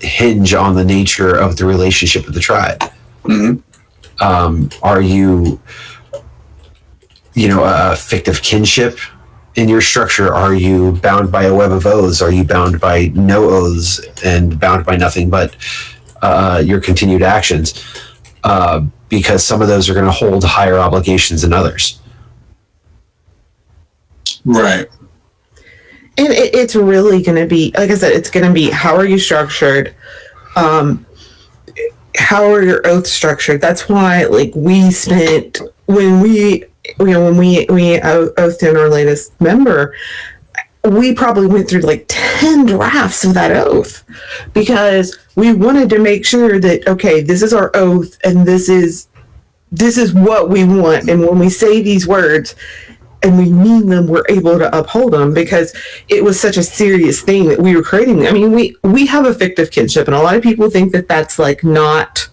hinge on the nature of the relationship of the tribe. Mm-hmm. Are you a fictive kinship in your structure, are you bound by a web of oaths? Are you bound by no oaths and bound by nothing but your continued actions? Because some of those are going to hold higher obligations than others. Right. And it's really going to be, like I said, it's going to be, how are you structured? How are your oaths structured? That's why, like, we spent, when we oathed in our latest member, we probably went through like 10 drafts of that oath, because we wanted to make sure that, okay, this is our oath and this is what we want. And when we say these words and we mean them, we're able to uphold them, because it was such a serious thing that we were creating. I mean, we have a fictive kinship, and a lot of people think that that's like not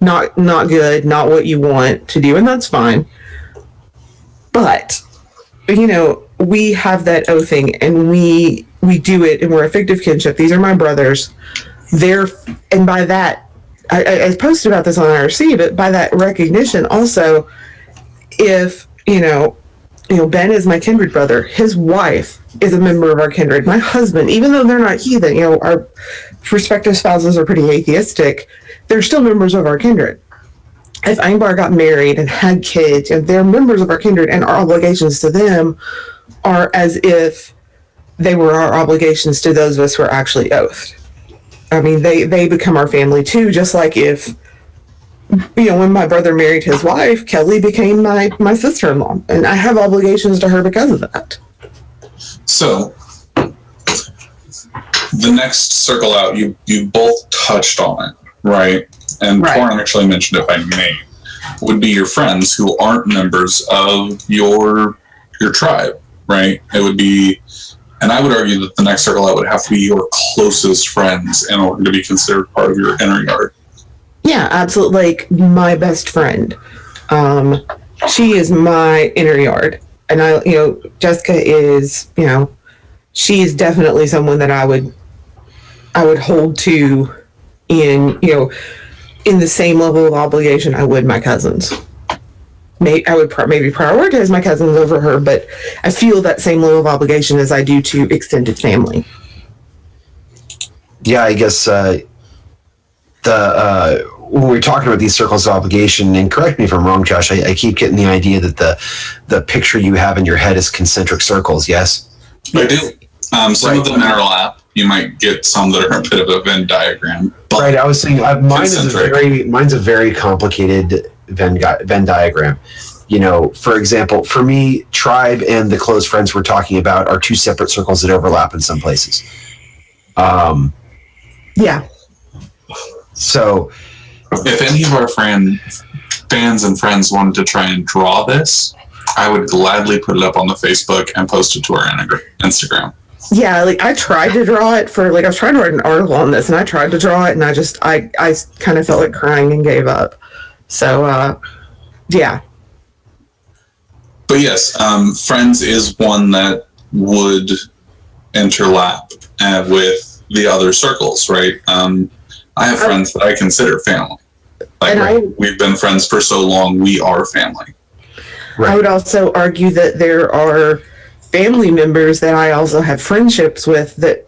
good, not what you want to do, and that's fine. But, you know, we have that oathing, and we do it, and we're a fictive kinship. These are my brothers. And by that, I posted about this on IRC, but by that recognition also, if, you know, Ben is my kindred brother. His wife is a member of our kindred. My husband, even though they're not heathen, you know, our prospective spouses are pretty atheistic, they're still members of our kindred. If Angbar got married and had kids, and they're members of our kindred, and our obligations to them are as if they were our obligations to those of us who are actually oathed. I mean, they become our family too, just like if, you know, when my brother married his wife, Kelly became my sister-in-law, and I have obligations to her because of that. So, the next circle out, you both touched on it, right? And Right. Torin actually mentioned it by name, would be your friends who aren't members of your tribe, right? It would be, and I would argue that the next circle out would have to be your closest friends in order to be considered part of your inner yard. Yeah, absolutely. Like my best friend, she is my inner yard, and Jessica is, she's definitely someone that I would hold to in the same level of obligation I would my cousins. I would maybe prioritize my cousins over her, but I feel that same level of obligation as I do to extended family. Yeah, I guess when we're talking about these circles of obligation, and correct me if I'm wrong, Josh, I keep getting the idea that the picture you have in your head is concentric circles, yes? I do. Some of them in our lap, you might get some that are a bit of a Venn diagram. Right, I was saying mine's a very complicated Venn diagram. For example, for me, tribe and the close friends we're talking about are two separate circles that overlap in some places. Yeah. So, if any of our fans and friends wanted to try and draw this, I would gladly put it up on the Facebook and post it to our Instagram. Yeah, like I tried to draw it I was trying to write an article on this, and I tried to draw it, and I kind of felt like crying and gave up. So, yeah. But yes, friends is one that would interlap with the other circles, right? I have friends that I consider family. We've been friends for so long, we are family. right. I would also argue that there are family members that I also have friendships with that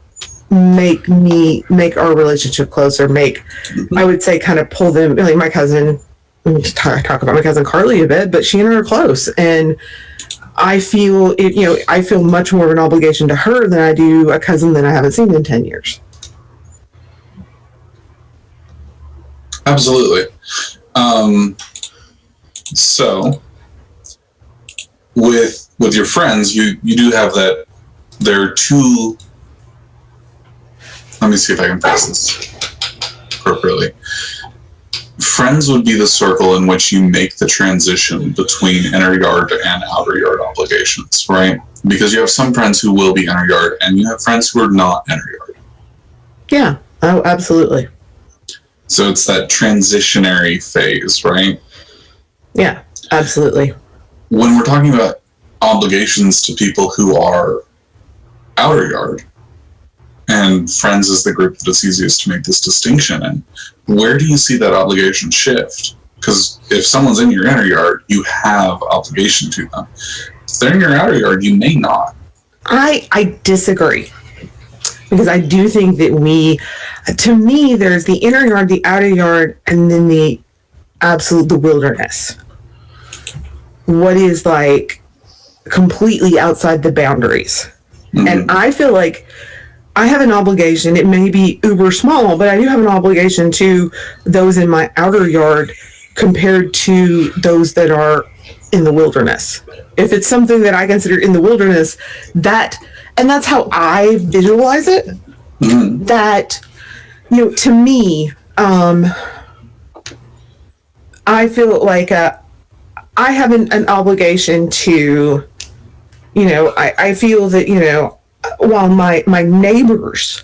make our relationship closer, I would say, kind of pull them, like my cousin, talk about my cousin Carly a bit, but she and I are close, and I feel I feel much more of an obligation to her than I do a cousin that I haven't seen in 10 years. Absolutely. So with your friends, you do have that. There are two. Let me see if I can phrase this appropriately. Friends would be the circle in which you make the transition between inner yard and outer yard obligations, right? Because you have some friends who will be inner yard, and you have friends who are not inner yard. Yeah. Oh, absolutely. So it's that transitionary phase, right? Yeah, absolutely. When we're talking about obligations to people who are outer yard, and friends is the group that is easiest to make this distinction in, where do you see that obligation shift? Because if someone's in your inner yard, you have obligation to them. If they're in your outer yard, you may not. I disagree. Because I do think that to me, there's the inner yard, the outer yard, and then the wilderness. What is like completely outside the boundaries. Mm-hmm. And I feel like I have an obligation. It may be uber small, but I do have an obligation to those in my outer yard compared to those that are in the wilderness. If it's something that I consider in the wilderness, and that's how I visualize it. Mm-hmm. That, to me, I feel like I have an obligation to, I feel that, while my neighbors,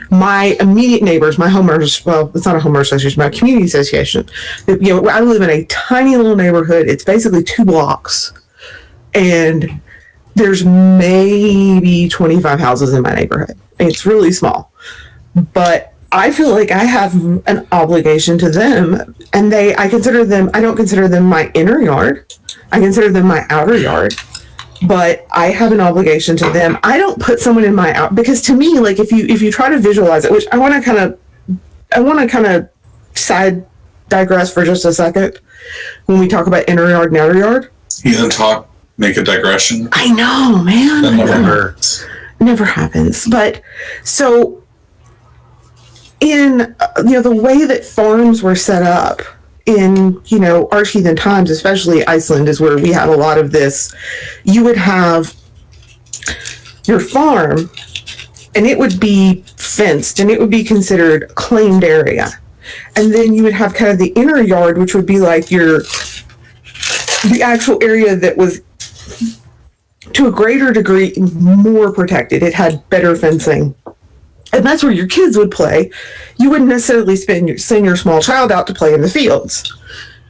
my immediate neighbors, my homeowners, well, it's not a homeowners association, my community association. I live in a tiny little neighborhood. It's basically 2 blocks, and there's maybe 25 houses in my neighborhood. It's really small, but I feel like I have an obligation to them, and I don't consider them my inner yard. I consider them my outer yard, but I have an obligation to them. I don't put someone in my out, because to me, like if you try to visualize it, which I want to kind of side digress for just a second when we talk about inner yard and outer yard. Heathen talk, make a digression. I know, man. That never happens. But so in the way that farms were set up in arch heathen times, especially Iceland is where we have a lot of this. You would have your farm, and it would be fenced, and it would be considered claimed area. And then you would have kind of the inner yard, which would be like the actual area that was to a greater degree more protected. It had better fencing. And that's where your kids would play. You wouldn't necessarily send your small child out to play in the fields.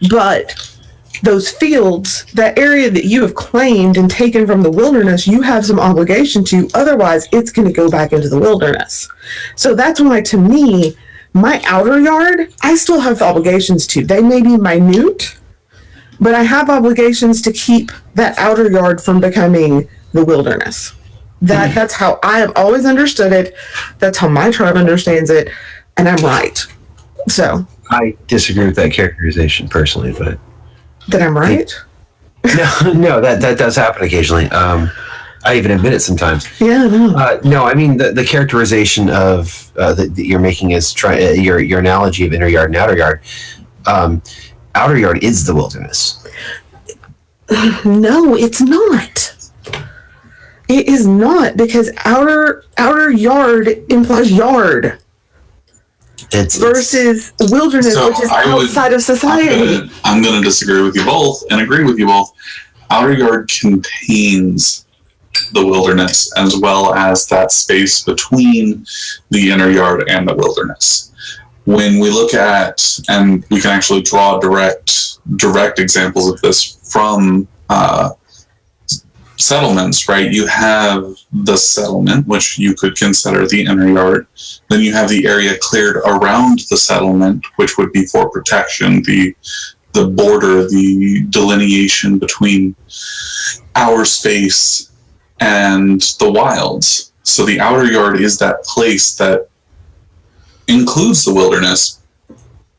But those fields, that area that you have claimed and taken from the wilderness, you have some obligation to. Otherwise, it's going to go back into the wilderness. So that's why, to me, my outer yard, I still have obligations to. They may be minute, but I have obligations to keep that outer yard from becoming the wilderness. That's how I have always understood it. That's how my tribe understands it, and I'm right. So I disagree with that characterization personally, but that I'm right. No, that does happen occasionally. I even admit it sometimes. Yeah, no. No, I mean the characterization of that you're making is your analogy of inner yard and outer yard. Outer yard is the wilderness. No, it's not. It is not, because outer yard implies yard. Versus wilderness, so which is outside of society. I'm going to disagree with you both and agree with you both. Outer yard contains the wilderness as well as that space between the inner yard and the wilderness. When we look at, and we can actually draw direct examples of this from settlements, right? You have the settlement, which you could consider the inner yard. Then you have the area cleared around the settlement, which would be for protection, the border, the delineation between our space and the wilds. So the outer yard is that place that includes the wilderness,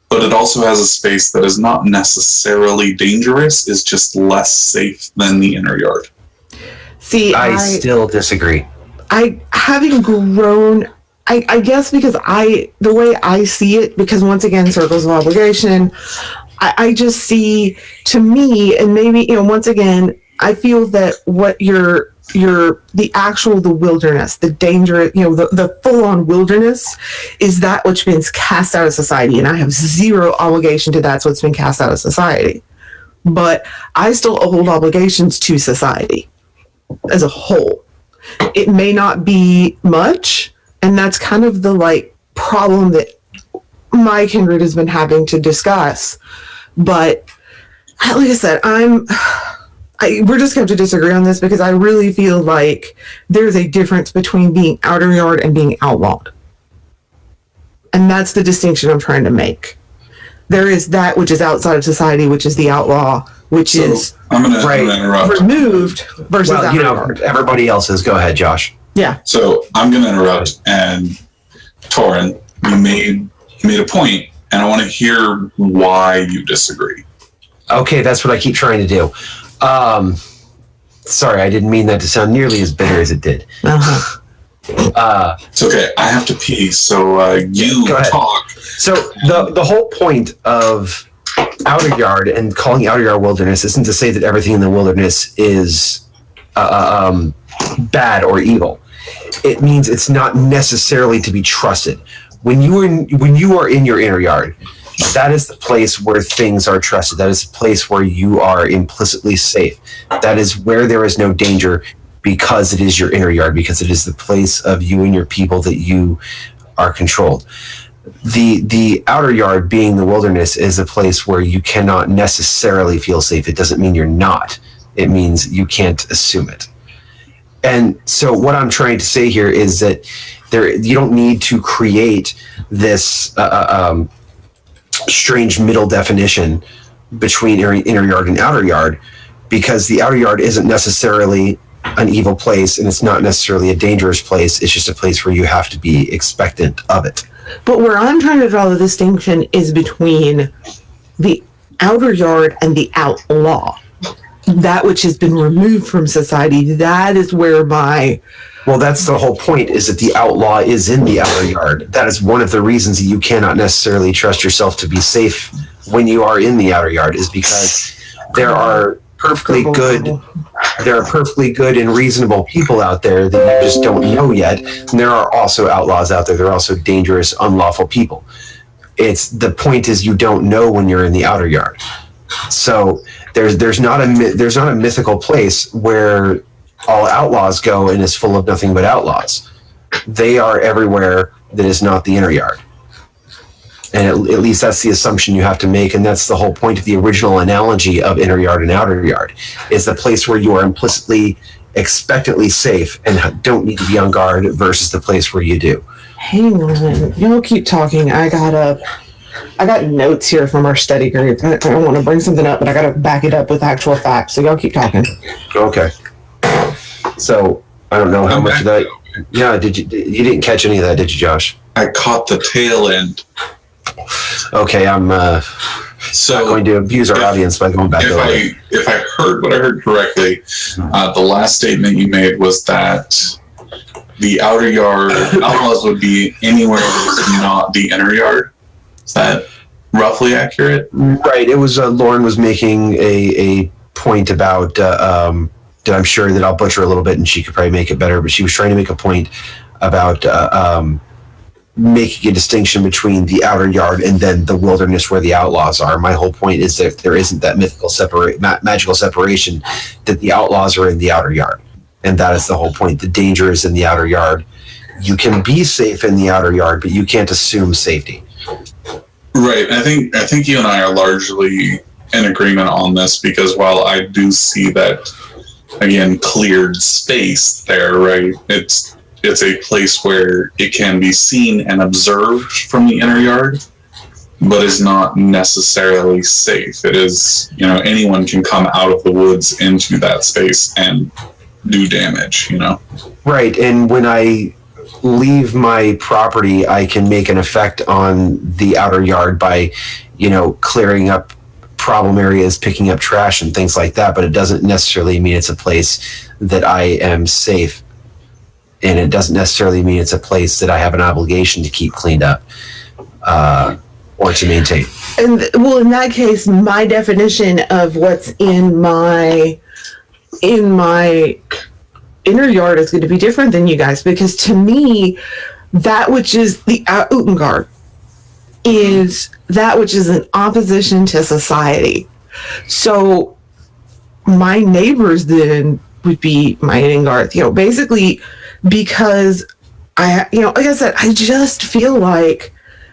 but it also has a space that is not necessarily dangerous, is just less safe than the inner yard. See, I still disagree. Having grown, I guess because the way I see it, because once again, circles of obligation, I just see, to me, and maybe, once again, I feel that what the wilderness, the danger, the full-on wilderness is that which been cast out of society, and I have zero obligation to that's what's been cast out of society. But I still hold obligations to society as a whole. It may not be much, and that's kind of the problem that my kindred has been having to discuss. But like I said, we're just going to disagree on this, because I really feel like there's a difference between being outer yard and being outlawed. And that's the distinction I'm trying to make. There is that which is outside of society, which is the outlaw. which is I'm gonna interrupt. removed versus Well, outer yard. everybody else is. Go ahead, Josh. Yeah. So I'm gonna interrupt, and Torin, you made a point, and I want to hear why you disagree. Okay, that's what I keep trying to do. Sorry, I didn't mean that to sound nearly as bitter as it did. Uh-huh. It's okay. I have to pee, so you Go ahead. talk. So the whole point of outer yard and calling outer yard wilderness isn't to say that everything in the wilderness is bad or evil. It means it's not necessarily to be trusted. When you are in your inner yard, that is the place where things are trusted. That is the place where you are implicitly safe. That is where there is no danger, because it is your inner yard, because it is the place of you and your people that you are controlled. The outer yard, being the wilderness, is a place where you cannot necessarily feel safe. It doesn't mean you're not. It means you can't assume it. And so what I'm trying to say here is that you don't need to create this strange middle definition between inner yard and outer yard, because the outer yard isn't necessarily an evil place, and it's not necessarily a dangerous place. It's just a place where you have to be expectant of it. But where I'm trying to draw the distinction is between the outer yard and the outlaw. That which has been removed from society, that is where Well, that's the whole point, is that the outlaw is in the outer yard. That is one of the reasons that you cannot necessarily trust yourself to be safe when you are in the outer yard, is because there are perfectly good and reasonable people out there that you just don't know yet. And there are also outlaws out there. There are also dangerous, unlawful people. The point is, you don't know when you're in the outer yard. So there's not a mythical place where all outlaws go and is full of nothing but outlaws. They are everywhere that is not the inner yard. And at least that's the assumption you have to make, and that's the whole point of the original analogy of inner yard and outer yard, is the place where you are implicitly, expectantly safe and don't need to be on guard, versus the place where you do. Hang on. Y'all keep talking. I got notes here from our study group. I don't want to bring something up, but I got to back it up with actual facts. So y'all keep talking. Okay. So I don't know how much of that. Yeah, you didn't catch any of that, did you, Josh? I caught the tail end. Okay, I'm not going to abuse our audience by going back over it. If I heard what I heard correctly, the last statement you made was that the outer yard outlaws would be anywhere that is not the inner yard. Is that roughly accurate? Right. It was Lauren was making a point about that I'm sure that I'll butcher a little bit, and she could probably make it better. But she was trying to make a point about making a distinction between the outer yard and then the wilderness where the outlaws are. My whole point is that there isn't that magical separation, that the outlaws are in the outer yard. And that is the whole point. The danger is in the outer yard. You can be safe in the outer yard, but you can't assume safety. Right. I think you and I are largely in agreement on this, because while I do see that, again, cleared space there, right? It's a place where it can be seen and observed from the inner yard, but is not necessarily safe. It is, anyone can come out of the woods into that space and do damage, Right. And when I leave my property, I can make an effect on the outer yard by, clearing up problem areas, picking up trash and things like that, but it doesn't necessarily mean it's a place that I am safe. And it doesn't necessarily mean it's a place that I have an obligation to keep cleaned up or to maintain. And in that case, my definition of what's in my inner yard is going to be different than you guys, because to me, that which is the Utengard is that which is in opposition to society. So my neighbors then would be my Utengard, basically, because like I said, I just feel like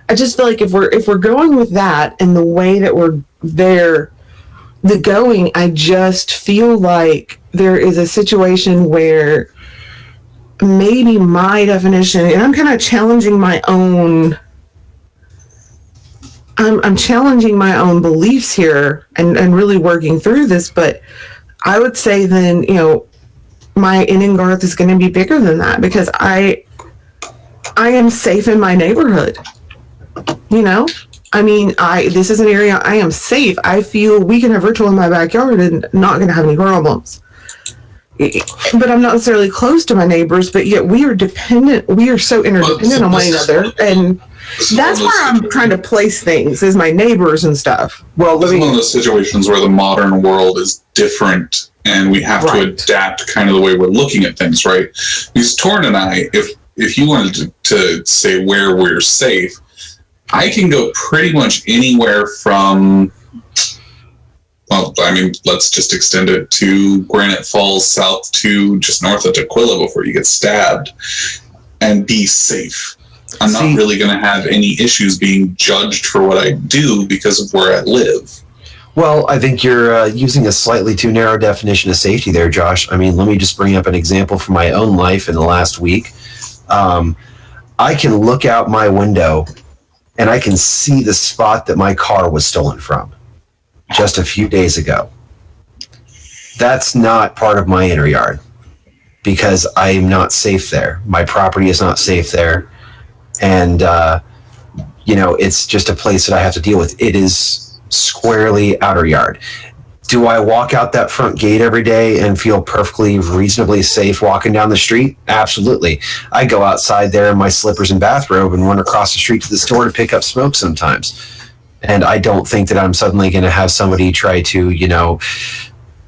if we're going with that and the way that we're there, I just feel like there is a situation where maybe my definition, and I'm kind of challenging my own I'm challenging my own beliefs here and really working through this, but I would say then, my inn and garth is going to be bigger than that because I am safe in my neighborhood. This is an area I am safe. I feel we can have ritual in my backyard and not going to have any problems. But I'm not necessarily close to my neighbors, but yet we are dependent. We are so interdependent on one another. And that's where I'm trying to place things, is my neighbors and stuff. Well, this is one of those situations where the modern world is different and we have to adapt kind of the way we're looking at things, right? Because Torrin and I, if you wanted to say where we're safe, I can go pretty much anywhere from, let's just extend it to Granite Falls south to just north of Tequila before you get stabbed and be safe. I'm not really going to have any issues being judged for what I do because of where I live. Well, I think you're using a slightly too narrow definition of safety there, Josh. Let me just bring up an example from my own life in the last week. I can look out my window and I can see the spot that my car was stolen from just a few days ago. That's not part of my inner yard because I am not safe there. My property is not safe there. And, it's just a place that I have to deal with. It is squarely outer yard. Do I walk out that front gate every day and feel perfectly reasonably safe walking down the street? Absolutely. I go outside there in my slippers and bathrobe and run across the street to the store to pick up smoke sometimes. And I don't think that I'm suddenly going to have somebody try to,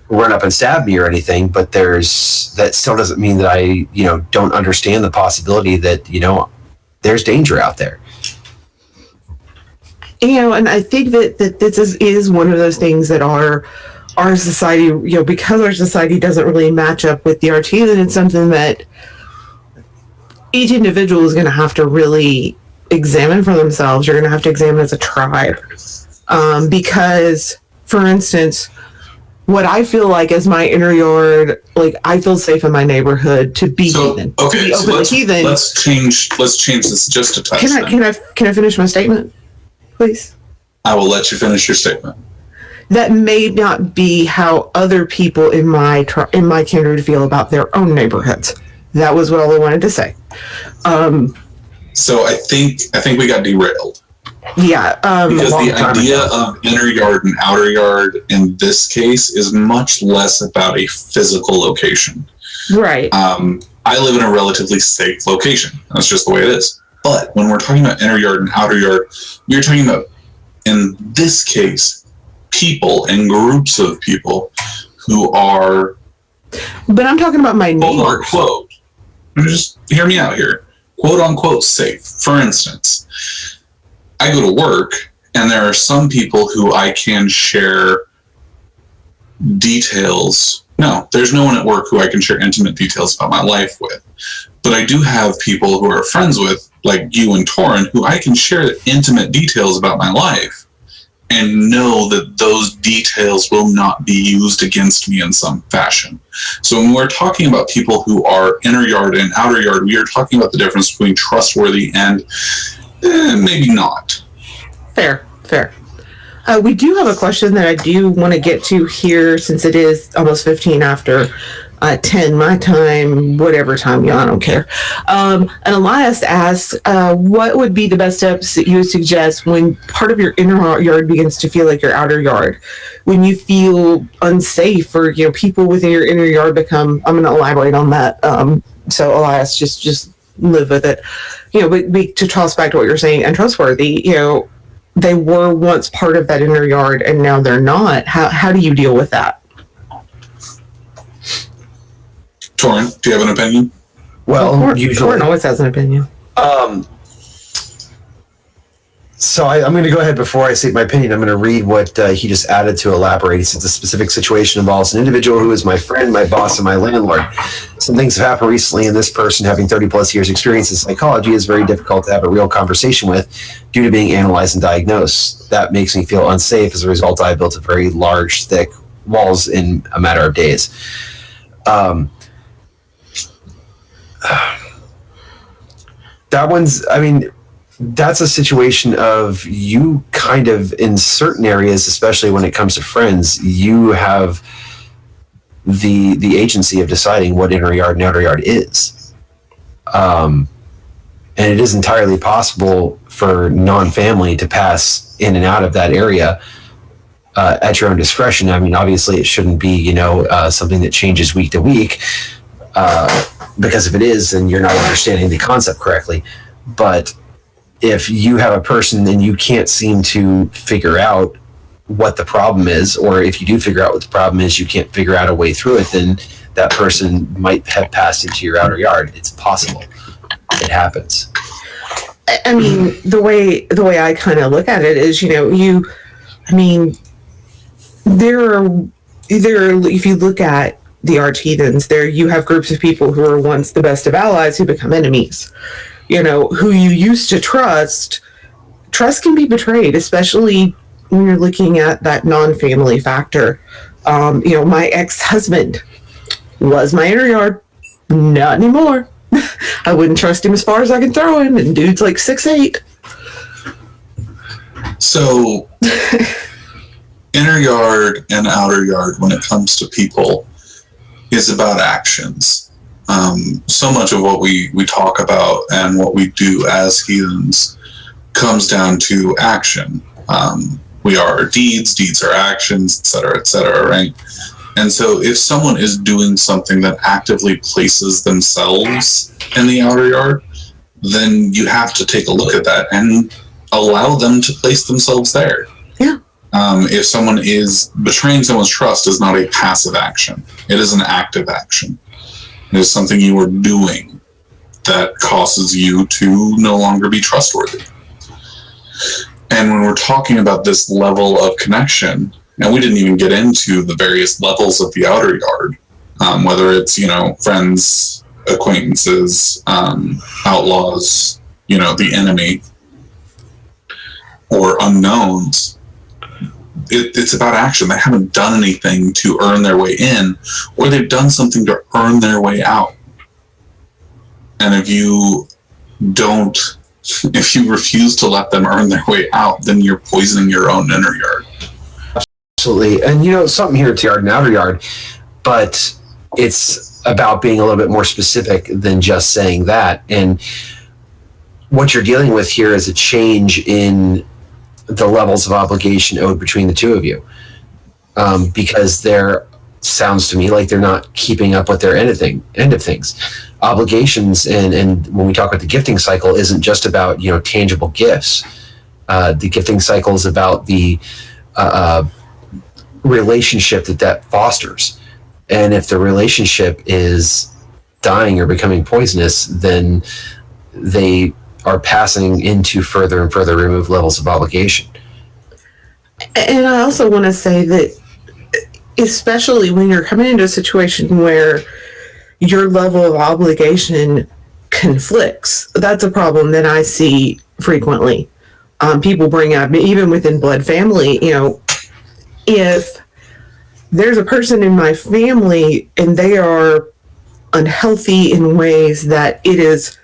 run up and stab me or anything, but that still doesn't mean that I, don't understand the possibility that, there's danger out there. And I think that this is one of those things that our society, because our society doesn't really match up with the RT, then it's something that each individual is going to have to really examine for themselves. You're going to have to examine as a tribe. Because, for instance, what I feel like is my inner yard, like I feel safe in my neighborhood to be heathen. Okay, let's change this just a touch. Can I finish my statement, please? I will let you finish your statement. That may not be how other people in my kindred feel about their own neighborhoods. That was what I wanted to say. So I think we got derailed. Yeah. Because the idea of inner yard and outer yard in this case is much less about a physical location. Right. I live in a relatively safe location. That's just the way it is. But when we're talking about inner yard and outer yard, we're talking about, in this case, people and groups of people who are... But I'm talking about my neighbors. Quote, just hear me out here. Quote unquote safe. For instance, I go to work and there are some people who I can share details. No, there's no one at work who I can share intimate details about my life with. But I do have people who are friends with, like you and Torrin, who I can share intimate details about my life and know that those details will not be used against me in some fashion. So when we're talking about people who are inner yard and outer yard, we are talking about the difference between trustworthy and maybe not. Fair. We do have a question that I do want to get to here, since it is almost 15 after 10 my time, whatever time, I don't care. And Elias asks, what would be the best steps that you would suggest when part of your inner yard begins to feel like your outer yard? When you feel unsafe, or people within your inner yard become, I'm going to elaborate on that. So Elias, just live with it. But to toss back to what you're saying, and trustworthy, they were once part of that inner yard and now they're not. How do you deal with that? Torrin, do you have an opinion? Well, usually Torrin always has an opinion. So I'm going to go ahead before I state my opinion. I'm going to read what he just added to elaborate. He says the specific situation involves an individual who is my friend, my boss, and my landlord. Some things have happened recently, and this person, having 30 plus years experience in psychology, is very difficult to have a real conversation with due to being analyzed and diagnosed. That makes me feel unsafe. As a result, I built a very large, thick walls in a matter of days. That one's, that's a situation of you kind of, in certain areas, especially when it comes to friends, you have the agency of deciding what inner yard and outer yard is. And it is entirely possible for non-family to pass in and out of that area at your own discretion. I mean, obviously it shouldn't be, something that changes week to week, because if it is, then you're not understanding the concept correctly. But if you have a person and you can't seem to figure out what the problem is, or if you do figure out what the problem is, you can't figure out a way through it, then that person might have passed into your outer yard. It's possible. It happens. I mean, the way I kind of look at it is, if you look at the arch-heathens, there you have groups of people who are once the best of allies who become enemies. Who you used to trust can be betrayed, especially when you're looking at that non-family factor. My ex-husband was my inner yard. Not anymore. I wouldn't trust him as far as I can throw him, and dude's like 6'8". So, inner yard and outer yard, when it comes to people, is about actions. So much of what we talk about and what we do as heathens comes down to action. We are our deeds are actions, et cetera, right? And so if someone is doing something that actively places themselves in the outer yard, then you have to take a look at that and allow them to place themselves there. Yeah. If someone is betraying someone's trust, is not a passive action. It is an active action. It is something you are doing that causes you to no longer be trustworthy. And when we're talking about this level of connection, and we didn't even get into the various levels of the outer yard, whether it's, friends, acquaintances, outlaws, the enemy, or unknowns, it's about action. They haven't done anything to earn their way in, or they've done something to earn their way out. And if you refuse to let them earn their way out, then you're poisoning your own inner yard. Absolutely. And something here, it's yard and outer yard, but it's about being a little bit more specific than just saying that. And what you're dealing with here is a change in the levels of obligation owed between the two of you, because there sounds to me like they're not keeping up with their end of things. Obligations, and when we talk about the gifting cycle, isn't just about tangible gifts. The gifting cycle is about the relationship that fosters, and if the relationship is dying or becoming poisonous, then they are passing into further and further removed levels of obligation. And I also want to say that, especially when you're coming into a situation where your level of obligation conflicts, that's a problem that I see frequently. People bring up, even within blood family, if there's a person in my family and they are unhealthy in ways that it is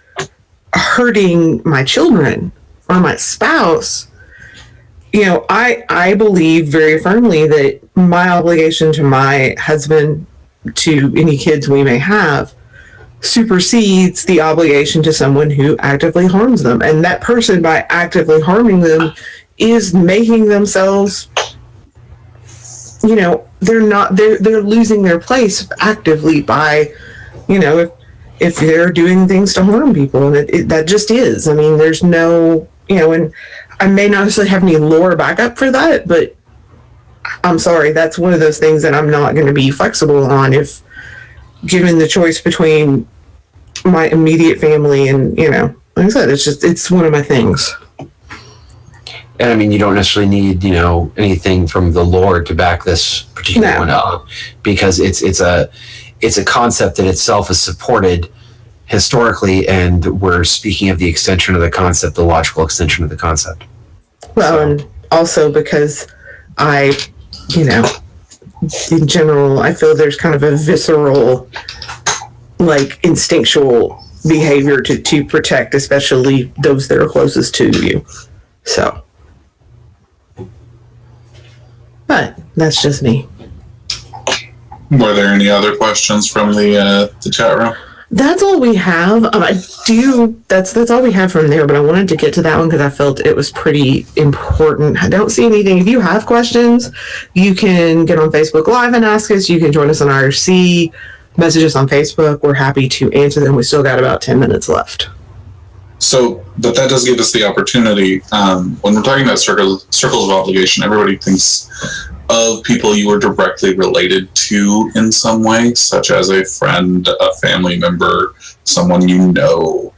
hurting my children or my spouse, I believe very firmly that my obligation to my husband, to any kids we may have, supersedes the obligation to someone who actively harms them. And that person, by actively harming them, is making themselves, they're losing their place actively by, if they're doing things to harm people. And that just is. I mean, there's no, and I may not necessarily have any lore backup for that, but I'm sorry, that's one of those things that I'm not going to be flexible on if given the choice between my immediate family and, like I said, it's one of my things. And I mean, you don't necessarily need, anything from the lore to back this particular one up, because it's a concept that itself is supported historically, and we're speaking of the extension of the concept, the logical extension of the concept. Well, and also because in general, I feel there's kind of a visceral, instinctual behavior to protect, especially those that are closest to you. So, but that's just me. Were there any other questions from the chat room? That's all we have. That's all we have from there, but I wanted to get to that one because I felt it was pretty important. I don't see anything. If you have questions, you can get on Facebook Live and ask us. You can join us on IRC, message us on Facebook. We're happy to answer them. We still got about 10 minutes left. So, but that does give us the opportunity. When we're talking about circles of obligation, everybody thinks of people you were directly related to in some way, such as a friend, a family member, someone you know.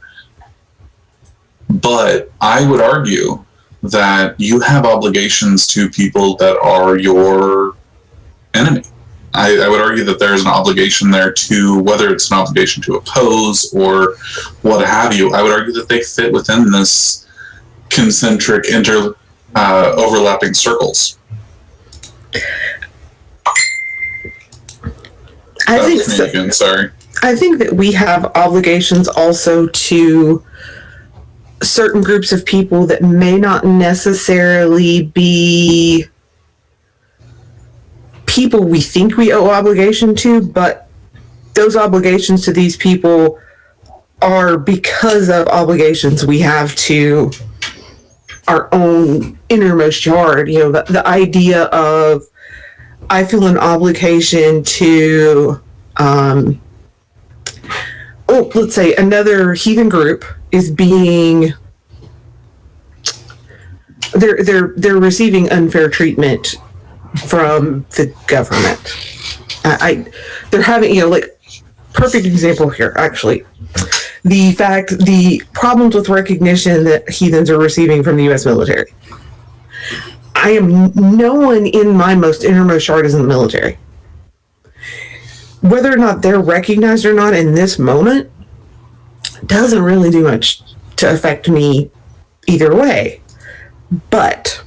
But I would argue that you have obligations to people that are your enemy. I would argue that there's an obligation there to, whether it's an obligation to oppose or what have you, I would argue that they fit within this concentric, overlapping circles. I think that we have obligations also to certain groups of people that may not necessarily be people we think we owe obligation to, but those obligations to these people are because of obligations we have to our own innermost yard. You know, the idea of I feel an obligation to, let's say another heathen group is being, they're receiving unfair treatment from the government. They're having, like, perfect example here, actually. The problems with recognition that heathens are receiving from the U.S. military. No one in my most innermost yard is in the military. Whether or not they're recognized or not in this moment doesn't really do much to affect me either way. But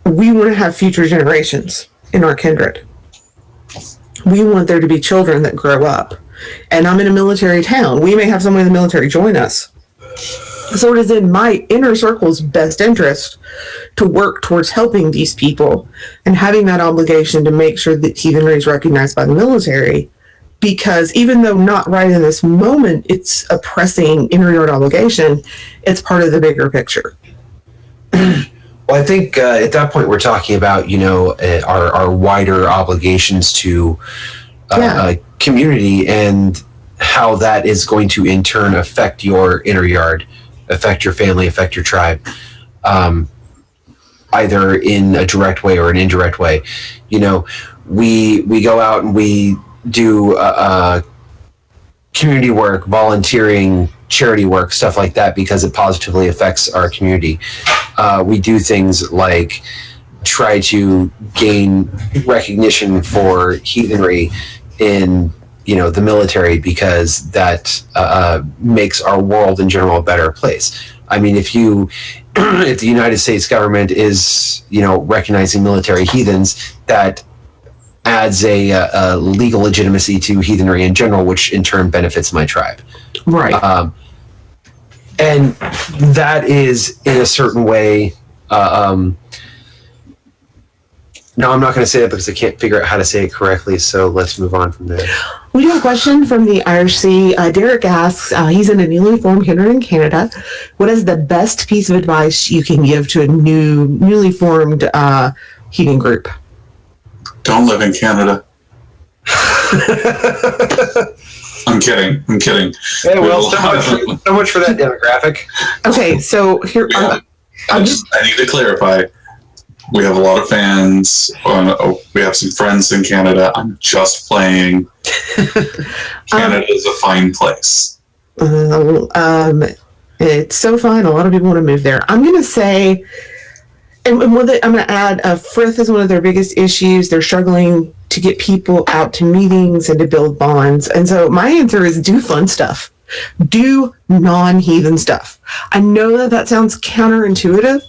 we want to have future generations in our kindred. We want there to be children that grow up. And I'm in a military town. We may have someone in the military join us. So it is in my inner circle's best interest to work towards helping these people and having that obligation to make sure that heathenry is recognized by the military. Because even though not right in this moment, it's a pressing inner yard obligation, it's part of the bigger picture. Well, I think at that point we're talking about, our wider obligations to community and how that is going to in turn affect your inner yard, affect your family, affect your tribe, either in a direct way or an indirect way. We go out and we do community work, volunteering, charity work, stuff like that, because it positively affects our community. We do things like try to gain recognition for heathenry in the military, because that makes our world in general a better place. I mean, if the United States government is recognizing military heathens, that adds a legal legitimacy to heathenry in general, which in turn benefits my tribe. Right. And that is in a certain way. No, I'm not going to say that because I can't figure out how to say it correctly. So let's move on from there. We do have a question from the IRC. Derek asks, he's in a newly formed kindred in Canada. What is the best piece of advice you can give to a newly formed heathen group? Don't live in Canada. I'm kidding. Hey, well, so much for that demographic. Okay, so here... I need to clarify. We have a lot of fans. We have some friends in Canada. I'm just playing. Canada is a fine place. It's so fun. A lot of people want to move there. I'm going to say, I'm going to add, frith is one of their biggest issues. They're struggling to get people out to meetings and to build bonds. And so my answer is do fun stuff. Do non-heathen stuff. I know that sounds counterintuitive,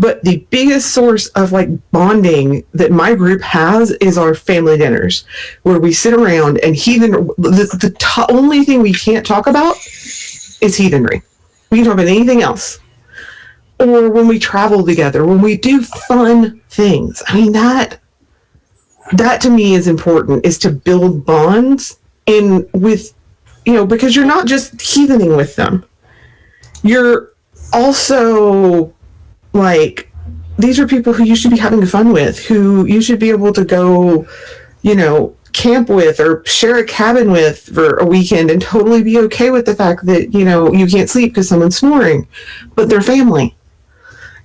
But the biggest source of like bonding that my group has is our family dinners, where we sit around and heathen. The only thing we can't talk about is heathenry. We can talk about anything else. Or when we travel together, when we do fun things. I mean, that to me is important, is to build bonds in with, because you're not just heathening with them. You're also like, these are people who you should be having fun with, who you should be able to go, camp with or share a cabin with for a weekend and totally be okay with the fact that, you can't sleep because someone's snoring, but they're family.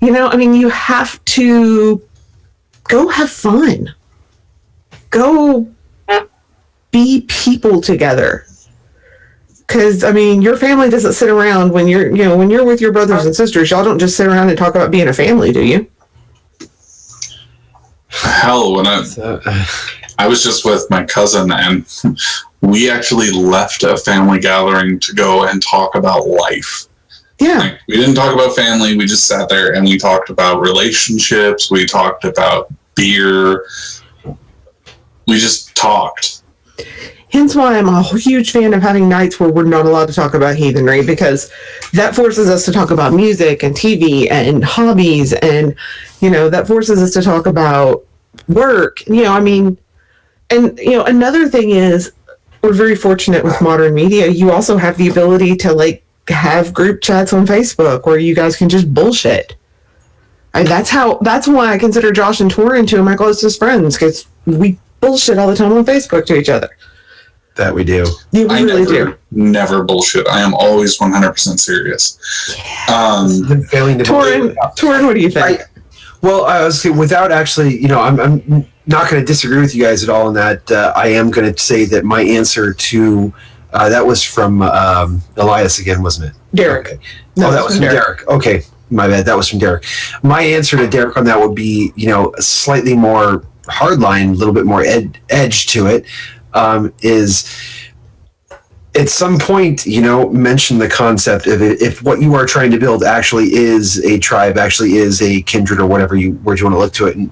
You have to go have fun. Go be people together. Because, your family doesn't sit around when you're with your brothers and sisters. Y'all don't just sit around and talk about being a family, do you? Hell, when I was just with my cousin, and we actually left a family gathering to go and talk about life. Yeah. Like, we didn't talk about family. We just sat there and we talked about relationships. We talked about beer. We just talked. Hence why I'm a huge fan of having nights where we're not allowed to talk about heathenry, because that forces us to talk about music and TV and hobbies, and that forces us to talk about work. And another thing is, we're very fortunate with modern media. You also have the ability to have group chats on Facebook where you guys can just bullshit. That's why I consider Josh and Torin two of my closest friends, because we bullshit all the time on Facebook to each other. That we do. You really do. Never bullshit. I am always 100% serious. Failing to Torin, what do you think? I was without actually, I'm not going to disagree with you guys at all in that. I am going to say that my answer to that was from Elias again, wasn't it? Derek. Okay. No, that was from Derek. Okay, my bad. That was from Derek. My answer to Derek on that would be, slightly more hardline, a little bit more edge to it. Is at some point, mention the concept of if what you are trying to build actually is a tribe, actually is a kindred, or whatever word you want to look to it, and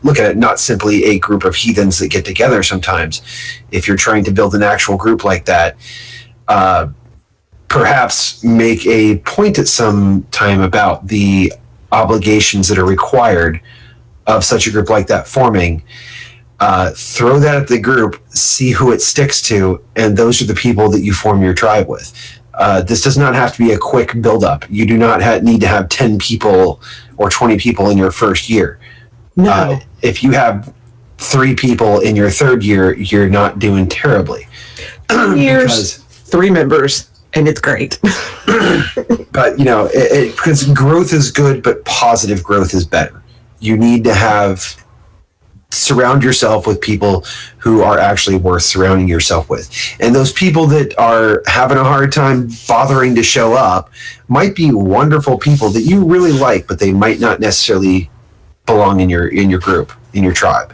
look at it, not simply a group of heathens that get together sometimes. If you're trying to build an actual group like that, perhaps make a point at some time about the obligations that are required of such a group like that forming. Throw that at the group, see who it sticks to, and those are the people that you form your tribe with. This does not have to be a quick build-up. You do not need to have 10 people or 20 people in your first year. No. If you have 3 people in your third year, you're not doing terribly. 10 years, 3 members, and it's great. But, because growth is good, but positive growth is better. You need to surround yourself with people who are actually worth surrounding yourself with. And those people that are having a hard time bothering to show up might be wonderful people that you really like, but they might not necessarily belong in your group, in your tribe.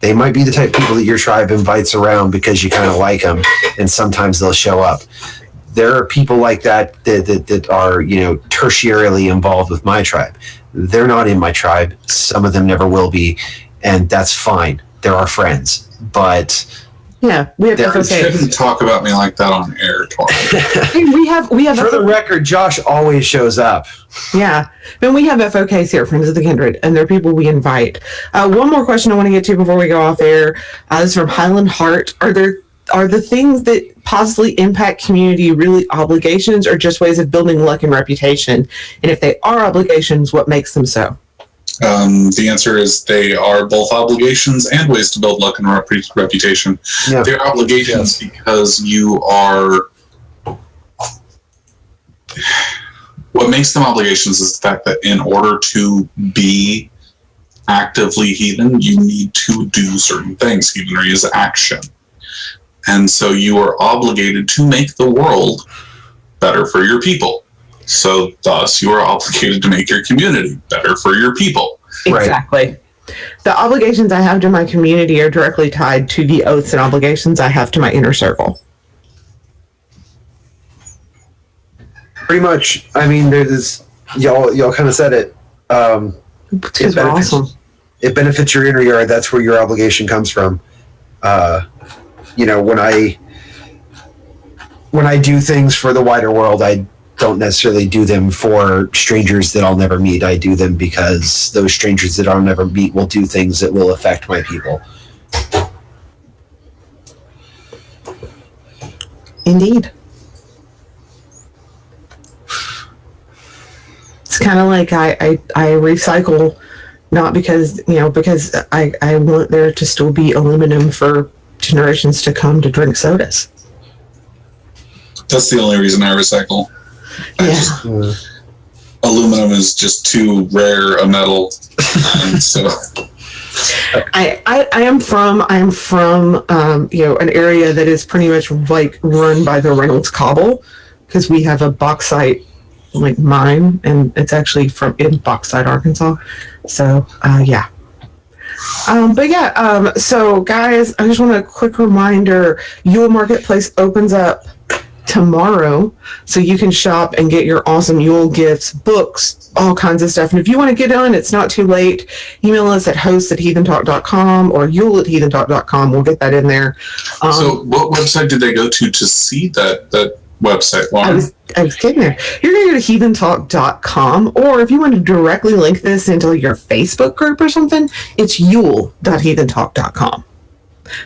They might be the type of people that your tribe invites around because you kind of like them, and sometimes they'll show up. There are people like that are, tertiarily involved with my tribe. They're not in my tribe. Some of them never will be. And that's fine. They're our friends, but yeah, we have You shouldn't talk about me like that on air. we have. For the record, Josh always shows up. Yeah, and we have FOKs here, Friends of the Kindred, and they're people we invite. One more question I want to get to before we go off air. This is from Highland Heart. Are the things that positively impact community really obligations, or just ways of building luck and reputation? And if they are obligations, what makes them so? The answer is they are both obligations and ways to build luck and reputation. Yeah. They're obligations because you are... What makes them obligations is the fact that in order to be actively heathen, you need to do certain things. Heathenry is action. And so you are obligated to make the world better for your people. So thus you are obligated to make your community better for your people. Exactly. Right. The obligations I have to my community are directly tied to the oaths and obligations I have to my inner circle. Pretty much. I mean, there's y'all kind of said it. Because we're awesome. It benefits your inner yard. That's where your obligation comes from. When I do things for the wider world, I don't necessarily do them for strangers that I'll never meet. I do them because those strangers that I'll never meet will do things that will affect my people. Indeed. It's kind of like I recycle, not because, because I want there to still be aluminum for generations to come to drink sodas. That's the only reason I recycle. Aluminum is just too rare a metal. And so I am from an area that is pretty much like run by the Reynolds Cobble, because we have a bauxite mine, and it's actually in Bauxite, Arkansas. So so guys, I just want a quick reminder: Yule Marketplace opens up tomorrow, so you can shop and get your awesome Yule gifts, books, all kinds of stuff. And if you want to get on, it's not too late. Email us at hosts@heathentalk.com or yule@heathentalk.com. We'll get that in there. So what website did they go to see that website, Lauren? I was getting there. You're going to go to heathentalk.com, or if you want to directly link this into your Facebook group or something, it's yule.heathentalk.com.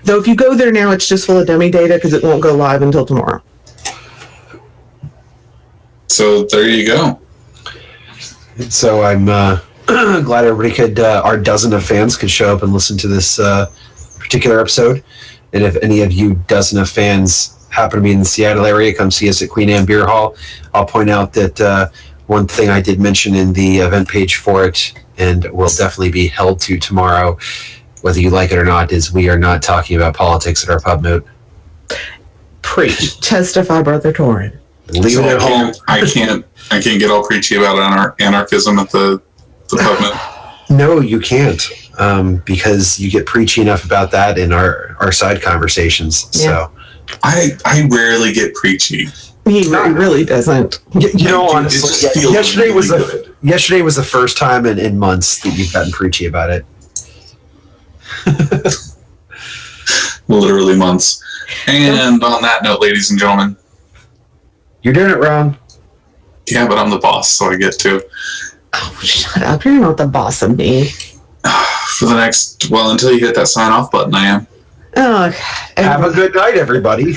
Though if you go there now, it's just full of dummy data because it won't go live until tomorrow. So there you go. So I'm glad everybody could, our dozen of fans could show up and listen to this particular episode. And if any of you dozen of fans happen to be in the Seattle area, come see us at Queen Anne Beer Hall. I'll point out that one thing I did mention in the event page for it, and will definitely be held to tomorrow, whether you like it or not, is we are not talking about politics at our pub note. Preach. Testify, Brother Torin. Leave it at home. I can't get all preachy about anarchism at the pub note. No, you can't, because you get preachy enough about that in our side conversations. Yeah. So I rarely get preachy. He really doesn't. Honestly, yesterday was the first time in months that you've gotten preachy about it. Literally months. And on that note, ladies and gentlemen, you're doing it wrong. Yeah, but I'm the boss, so I get to. Oh, shut up. You're not the boss of me. For the next, until you hit that sign off button, I am. Oh, have a good night, everybody.